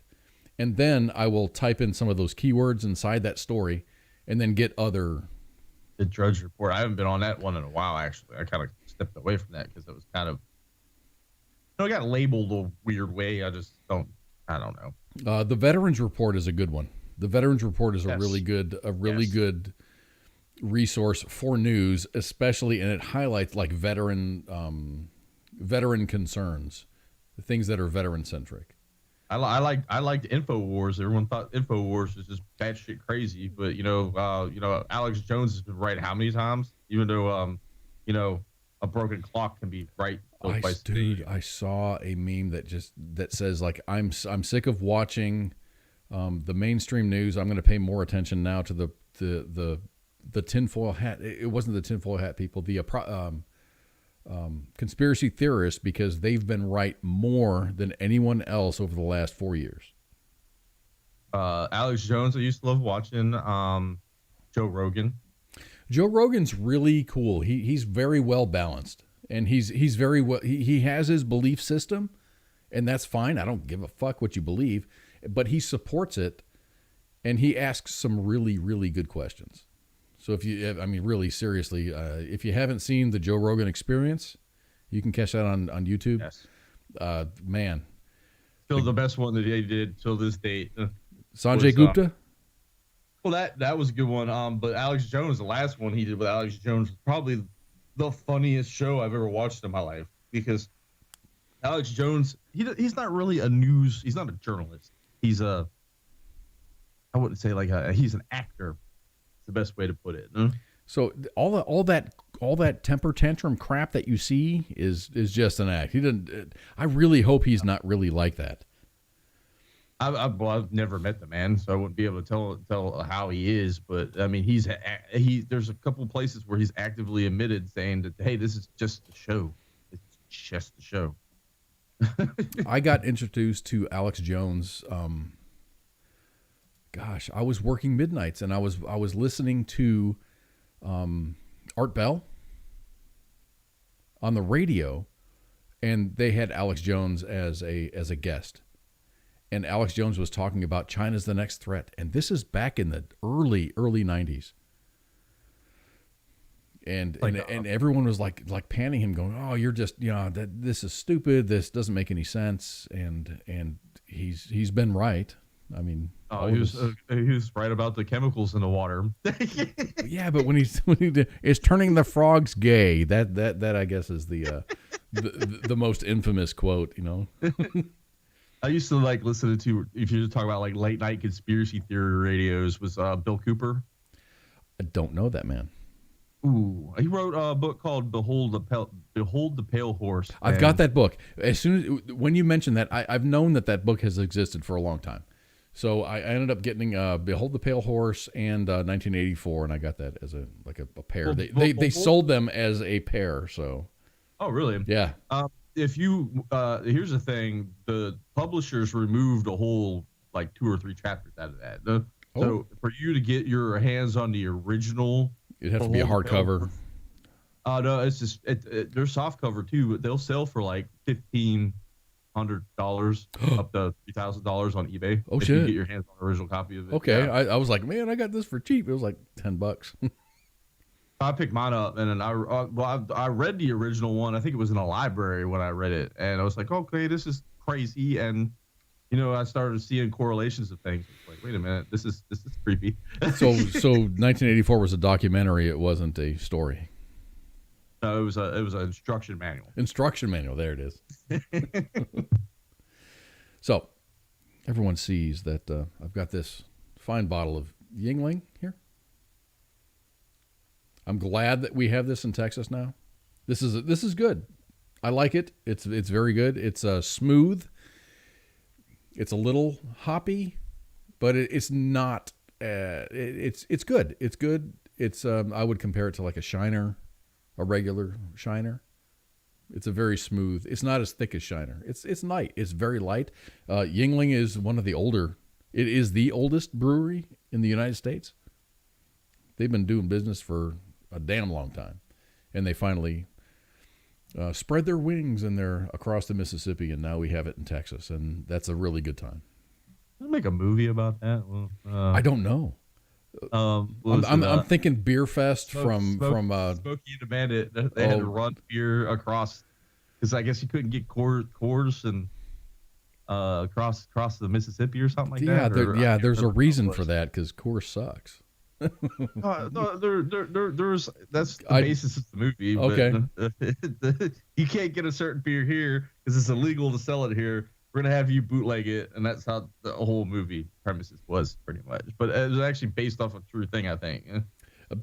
And then I will type in some of those keywords inside that story and then get other. The Drudge Report. I haven't been on that one in a while, actually. I kind of stepped away from that because it was kind of, it got labeled a weird way. I don't know. The Veterans Report is a good one. The Veterans Report is a really good resource for news, especially, and it highlights like veteran concerns, the things that are veteran centric. I liked InfoWars. Everyone thought InfoWars was just batshit crazy, but Alex Jones has been right how many times? Even though a broken clock can be right. I saw a meme that says like I'm sick of watching the mainstream news. I'm going to pay more attention now to the tinfoil hat. It wasn't the tinfoil hat people. The conspiracy theorists, because they've been right more than anyone else over the last 4 years. Alex Jones, I used to love watching. Joe Rogan. Joe Rogan's really cool. He's very well balanced, and he's very well. He has his belief system, and that's fine. I don't give a fuck what you believe, but he supports it, and he asks some really, really good questions. So really seriously, if you haven't seen the Joe Rogan Experience, you can catch that on YouTube. Yes. Man. Still the best one that they did till this date. Sanjay Gupta? Well, that was a good one. But Alex Jones, the last one he did with Alex Jones was probably the funniest show I've ever watched in my life, because Alex Jones, he's not really he's not a journalist. He's I wouldn't say he's an actor. The best way to put it. So all that temper tantrum crap that you see is just an act. He didn't. I really hope he's not really like that. I've never met the man, so I wouldn't be able to tell how he is. But I mean, there's a couple places where he's actively admitted, saying that, hey, this is just a show. It's just a show. I got introduced to Alex Jones. I was working midnights and I was listening to Art Bell on the radio, and they had Alex Jones as a guest. And Alex Jones was talking about China's the next threat, and this is back in the early 90s. And everyone was like panning him, going, "Oh, you're just this is stupid. This doesn't make any sense." And he's been right. I mean, he was right about the chemicals in the water. Yeah, but when he is turning the frogs gay, that I guess is the most infamous quote. I used to like listen to, if you talk about like late night conspiracy theory radios, was Bill Cooper. I don't know that man. Ooh, he wrote a book called Behold the Pale Horse. I've got that book. As soon as when you mentioned that, I've known that book has existed for a long time. So I ended up getting Behold the Pale Horse and 1984, and I got that as a pair. Well, They sold them as a pair. So. Oh, really? Yeah. If you here's the thing, the publishers removed a whole like 2 or 3 chapters out of that. So for you to get your hands on the original, it'd have to be a hardcover. No, it's just they're soft cover too, but they'll sell for like $1,500 up to $3,000 on eBay. Oh, if shit! You get your hands on an original copy of it. Okay, yeah. I was like, man, I got this for cheap. It was like $10. I picked mine up, and then I read the original one. I think it was in a library when I read it, and I was like, okay, this is crazy. And I started seeing correlations of things. It's like, wait a minute, this is creepy. So 1984 was a documentary. It wasn't a story. No, it was an instruction manual. Instruction manual. There it is. So everyone sees that I've got this fine bottle of Yingling here. I'm glad that we have this in Texas now. This is good. I like it. It's very good. It's smooth. It's a little hoppy, but it's not. It's good. It's good. It's I would compare it to like a Shiner, a regular Shiner. It's a very smooth. It's not as thick as Shiner. It's light. It's very light. Yingling is one of the older. It is the oldest brewery in the United States. They've been doing business for a damn long time, and they finally spread their wings and they're across the Mississippi, and now we have it in Texas, and that's a really good time. Did they make a movie about that? Well, I don't know. I'm thinking Beer Fest from Smokey and the Bandit. They had to run beer across because I guess you couldn't get Coors and across the Mississippi or something like that. There's a reason for that because Coors sucks. No, there's that's the basis of the movie. Okay, but, you can't get a certain beer here because it's illegal to sell it here. We're gonna have you bootleg it, and that's how the whole movie premises was pretty much. But it was actually based off a true thing, I think.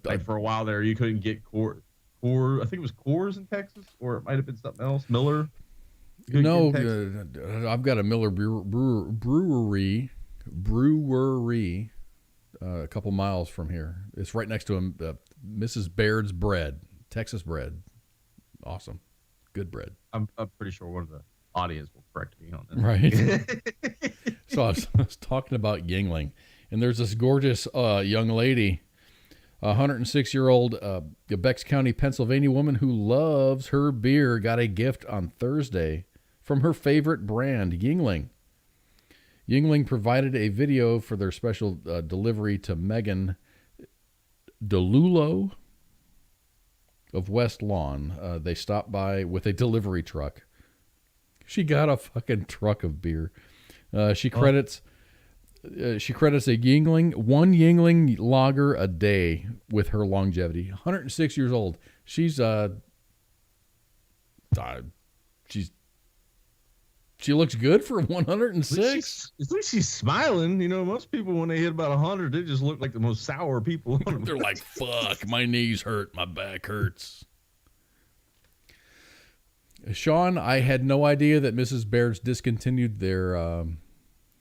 Like for a while there, you couldn't get Coors. I think it was Coors in Texas, or it might have been something else. Miller. No, I've got a Miller brewery. A couple miles from here. It's right next to Mrs. Baird's Bread, Texas bread. Awesome. Good bread. I'm pretty sure one of the audience will correct me on that. Right. So I was talking about Yingling, and there's this gorgeous young lady, a 106-year-old Becks County, Pennsylvania woman who loves her beer, got a gift on Thursday from her favorite brand, Yingling. Yingling provided a video for their special delivery to Megan DeLulo of West Lawn. They stopped by with a delivery truck. She got a fucking truck of beer. She credits a Yingling, one Yingling lager a day with her longevity. 106 years old. She looks good for 106. At least she's smiling. Most people when they hit about 100, they just look like the most sour people. They're like, fuck, my knees hurt, my back hurts. Sean, I had no idea that Mrs. Baird's discontinued their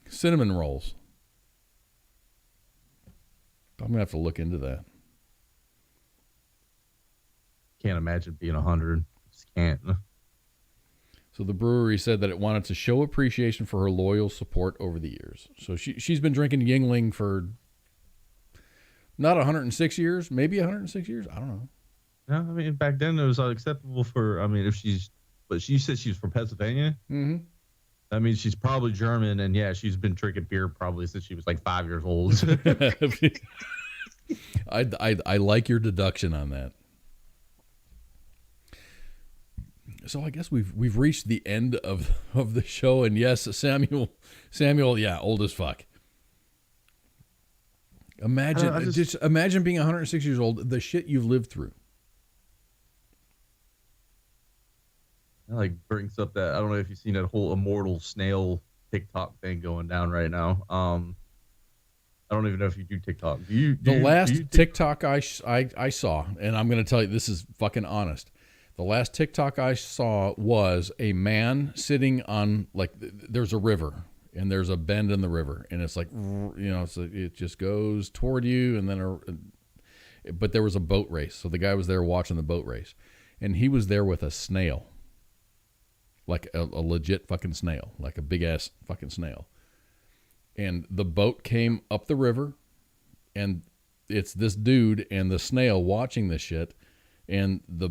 cinnamon rolls. I'm going to have to look into that. Can't imagine being 100. Just can't. So the brewery said that it wanted to show appreciation for her loyal support over the years. So she's been drinking Yingling for not 106 years, maybe 106 years. I don't know. No, I mean, back then it was acceptable for, but she said she's from Pennsylvania. Mm-hmm. I mean, she's probably German, and yeah, she's been drinking beer probably since she was like 5 years old. I like your deduction on that. So I guess we've reached the end of the show, and yes, Samuel, yeah, old as fuck. Imagine just imagine being 106 years old, the shit you've lived through. That brings up that, I don't know if you've seen that whole immortal snail TikTok thing going down right now. I don't even know if you do TikTok. The last TikTok I saw, and I'm going to tell you, this is fucking honest. The last TikTok I saw was a man sitting on, like, there's a river, and there's a bend in the river, and it's like, you know, so it just goes toward you, and then, but there was a boat race. So the guy was there watching the boat race, and he was there with a snail, like a legit fucking snail, like a big ass fucking snail. And the boat came up the river, and it's this dude and the snail watching this shit, and the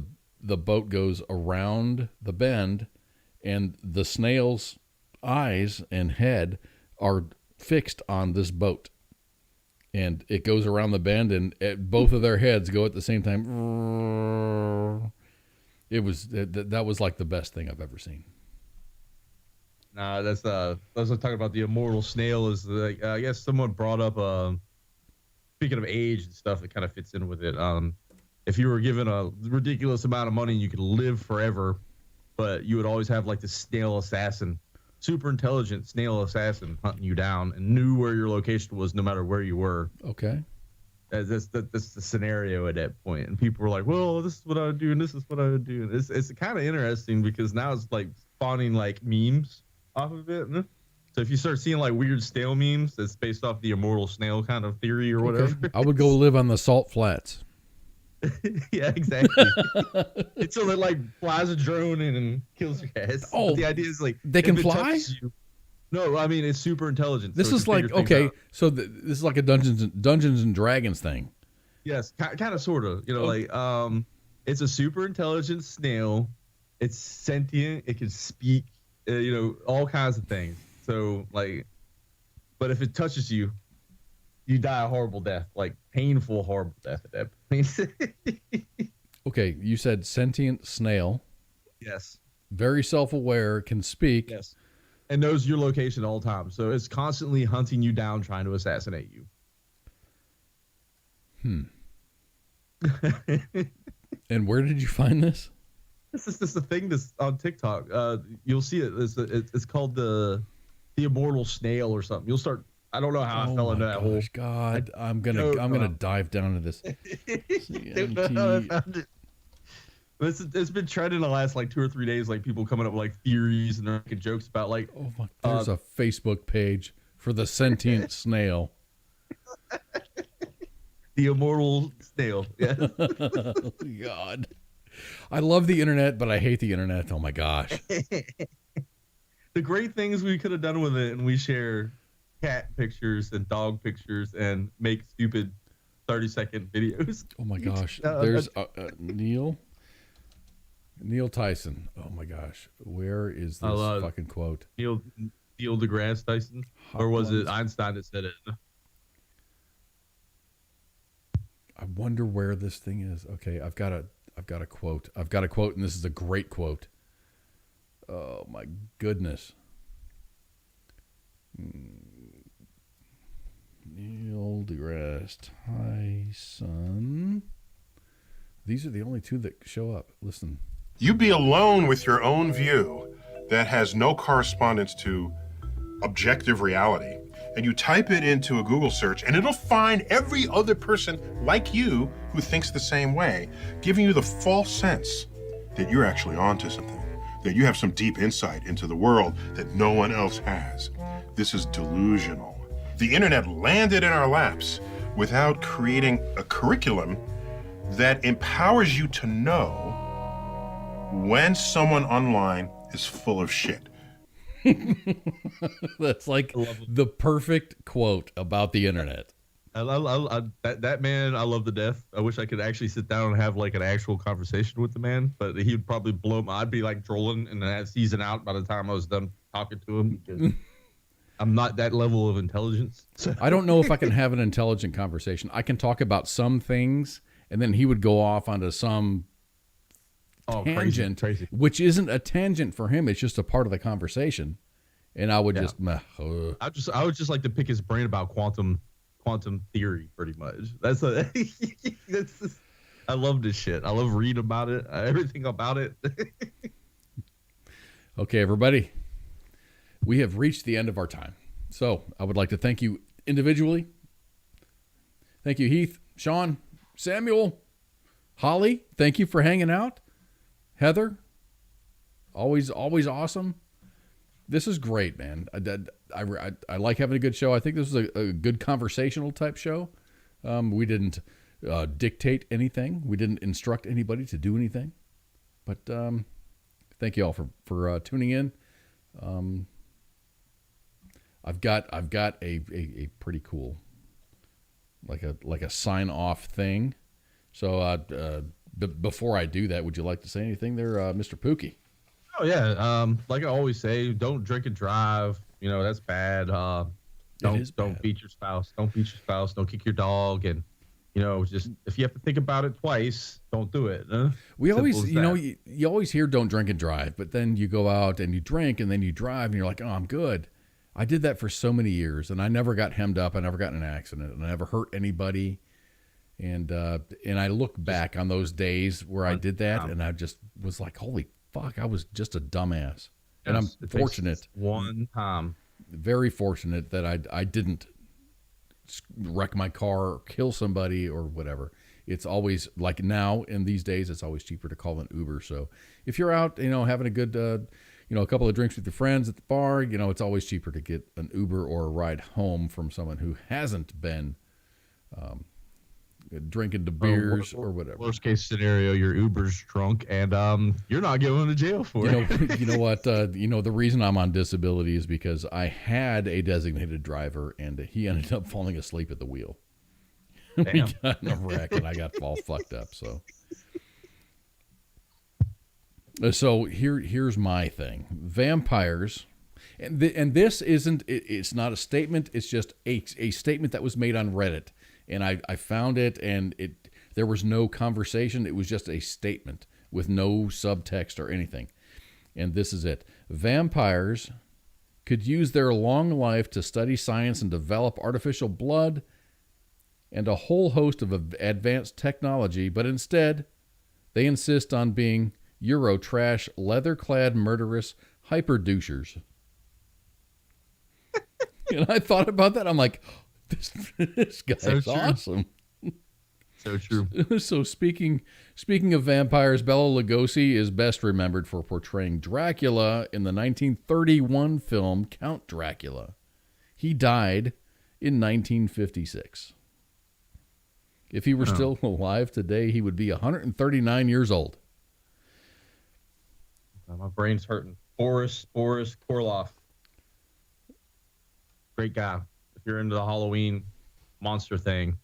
boat goes around the bend, and the snail's eyes and head are fixed on this boat, and it goes around the bend, and both of their heads go at the same time. It was that was like the best thing I've ever seen. Nah, that's talking about the immortal snail. Is like I guess someone brought up speaking of age and stuff that kind of fits in with it. If you were given a ridiculous amount of money, you could live forever, but you would always have like the snail assassin, super intelligent snail assassin hunting you down and knew where your location was no matter where you were. Okay. That's the scenario at that point. And people were like, well, this is what I would do and this is what I would do. And it's kind of interesting because now it's like spawning like memes off of it. So if you start seeing like weird snail memes, that's based off the immortal snail kind of theory or whatever. Okay. I would go live on the salt flats. Yeah, exactly. It's so that like flies a drone in and kills your ass. Oh, but the idea is like they can fly. No, I mean it's super intelligent. This so is like okay, so this is like a Dungeons and Dragons thing. Yes, kind of, sort of. You know, like it's a super intelligent snail. It's sentient. It can speak. You know, all kinds of things. So like, but if it touches you, you die a horrible death, like painful, horrible death at that point. Okay, you said sentient snail. Yes. Very self-aware, can speak. Yes. And knows your location all the time. So it's constantly hunting you down, trying to assassinate you. And where did you find this? This is just a thing that's on TikTok. You'll see it. It's called the immortal snail or something. You'll start. I don't know how I fell into that hole. God, I'm gonna dive down to this. It's been trending the last like 2 or 3 days. Like people coming up with like theories and they're making jokes about like. Oh my! There's a Facebook page for the sentient snail. The immortal snail. Yeah. Oh, God. I love the internet, but I hate the internet. Oh my gosh. The great things we could have done with it, and we share cat pictures and dog pictures and make stupid 30-second videos. Oh my gosh. There's Neil Tyson. Oh my gosh. Where is this fucking quote? Neil deGrasse Tyson? Or was it Einstein that said it? I wonder where this thing is. Okay, I've got a quote. I've got a quote, and this is a great quote. Oh my goodness. Neil deGrasse Tyson. These are the only two that show up. Listen. You be alone with your own view that has no correspondence to objective reality, and you type it into a Google search, and it'll find every other person like you who thinks the same way, giving you the false sense that you're actually onto something, that you have some deep insight into the world that no one else has. This is delusional. The internet landed in our laps without creating a curriculum that empowers you to know when someone online is full of shit. That's like the perfect quote about the internet. That man, I love to death. I wish I could actually sit down and have like an actual conversation with the man, but he'd probably blow my. I'd be like drooling and then I'd season out by the time I was done talking to him because I'm not that level of intelligence. I don't know if I can have an intelligent conversation. I can talk about some things, and then he would go off onto some tangent, crazy. Which isn't a tangent for him. It's just a part of the conversation, and I would I would just like to pick his brain about quantum theory, pretty much. That's I love this shit. I love reading about it, everything about it. Okay, everybody, we have reached the end of our time. So I would like to thank you individually Thank you, Heath, Sean, Samuel, Holly. Thank you for hanging out. Heather, always awesome. This is great, man. I like having a good show. I think this was a good conversational type show. We didn't dictate anything. We didn't instruct anybody to do anything. But thank you all for tuning in. I've got a pretty cool like a sign off thing. So before I do that, would you like to say anything there, Mr. Pooky? Oh yeah, like I always say, don't drink and drive. You know that's bad. Don't beat your spouse. Don't beat your spouse. Don't kick your dog. And just if you have to think about it twice, don't do it. We Simple always, as you always hear don't drink and drive, but then you go out and you drink and then you drive and you're like, oh, I'm good. I did that for so many years and I never got hemmed up. I never got in an accident and I never hurt anybody. And I look back on those days where I did that and I just was like, holy fuck, I was just a dumbass. And I'm fortunate. One time. Very fortunate that I didn't wreck my car or kill somebody or whatever. It's always like now in these days, it's always cheaper to call an Uber. So if you're out, having a good, a couple of drinks with your friends at the bar, it's always cheaper to get an Uber or a ride home from someone who hasn't been drinking the beers or whatever. Worst case scenario, your Uber's drunk and you're not going to jail for it. You know what? The reason I'm on disability is because I had a designated driver and he ended up falling asleep at the wheel. We got in a wreck and I got all fucked up. So here's my thing. Vampires, and this isn't. It's not a statement. It's just a statement that was made on Reddit. And I found it, and there was no conversation. It was just a statement with no subtext or anything. And this is it. Vampires could use their long life to study science and develop artificial blood and a whole host of advanced technology, but instead, they insist on being Eurotrash, leather-clad, murderous hyper-douchers. And I thought about that. I'm like, this guy's awesome. So true. So speaking of vampires, Bela Lugosi is best remembered for portraying Dracula in the 1931 film Count Dracula. He died in 1956. If he were still alive today, he would be 139 years old. My brain's hurting. Boris Karloff. Great guy. If you're into the Halloween monster thing,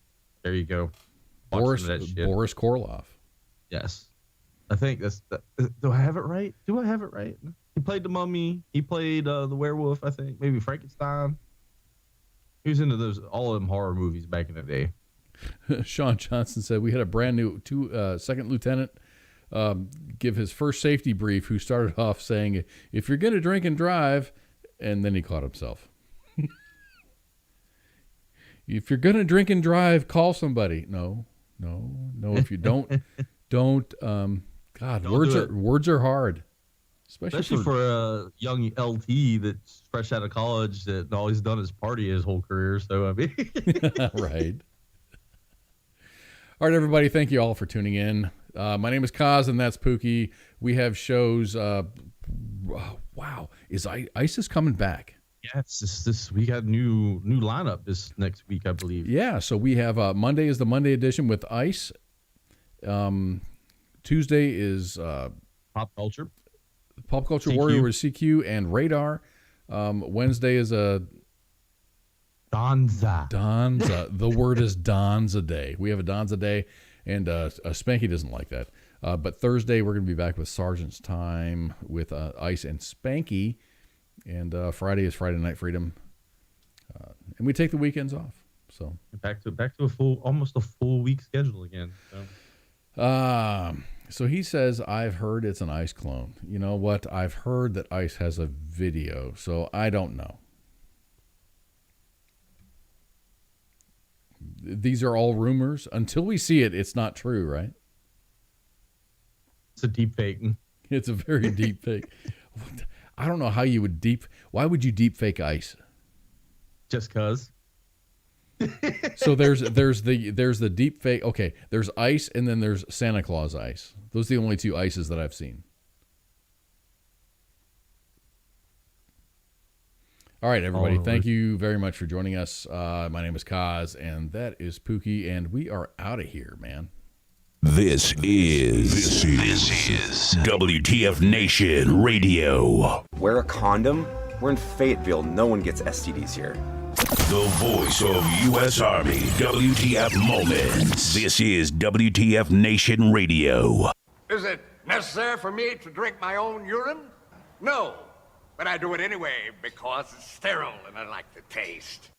there you go. Boris Karloff. Yes. I think that's do I have it right? He played the Mummy. He played the werewolf, I think. Maybe Frankenstein. He was into all of them horror movies back in the day. Sean Johnson said we had a brand new second lieutenant give his first safety brief who started off saying, if you're going to drink and drive, and then he caught himself. If you're going to drink and drive, call somebody. No. If you don't, God, words are hard. Especially for a young LT that's fresh out of college that all he's done is party his whole career. So, I mean. Right. All right, everybody. Thank you all for tuning in. My name is Koz, and that's Pooky. We have shows. Wow. Is ISIS coming back? Yeah, it's this we got new lineup this next week, I believe. Yeah, so we have Monday is the Monday edition with Ice. Tuesday is Pop Culture CQ. Warrior with CQ and Radar. Wednesday is a Donza. The word is Donza Day. We have a Donza Day, and Spanky doesn't like that. But Thursday we're going to be back with Sergeant's Time with Ice and Spanky. And Friday is Friday Night Freedom, and we take the weekends off. So back to almost a full week schedule again. So he says, I've heard it's an Ice clone. You know what? I've heard that Ice has a video, so I don't know. These are all rumors. Until we see it, it's not true, right? It's a deep fake. It's a very deep fake. I don't know how you would why would you deep fake Ice? Just cause. So there's the deep fake. Okay, there's ice, and then there's Santa Claus ice. Those are the only two ices that I've seen. All right, everybody. Thank you very much for joining us. My name is Koz, and that is Pooky, and we are out of here, man. This is WTF Nation Radio. Wear a condom? We're in Fayetteville. No one gets STDs here. The voice of U.S. Army, WTF Moments. This is WTF Nation Radio. Is it necessary for me to drink my own urine? No, but I do it anyway because it's sterile and I like the taste.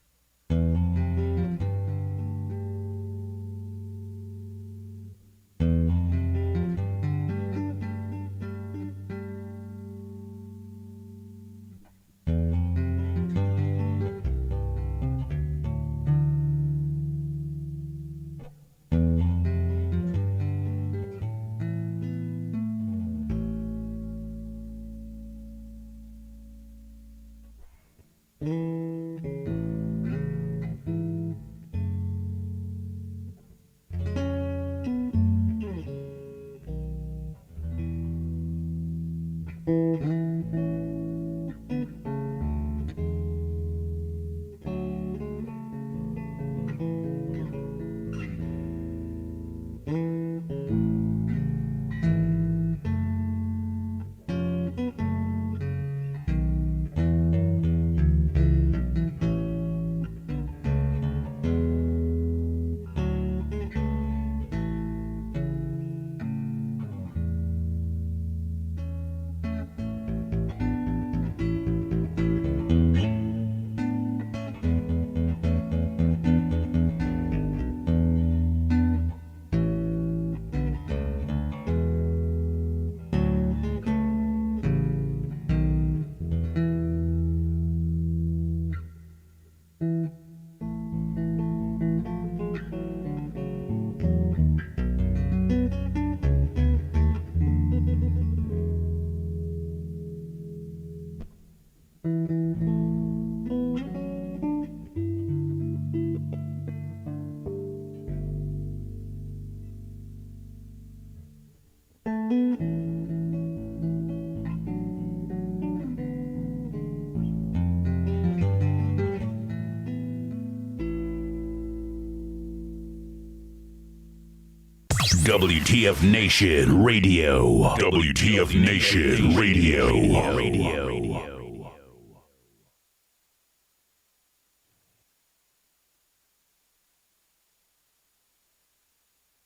WTF Nation Radio. WTF Nation Radio.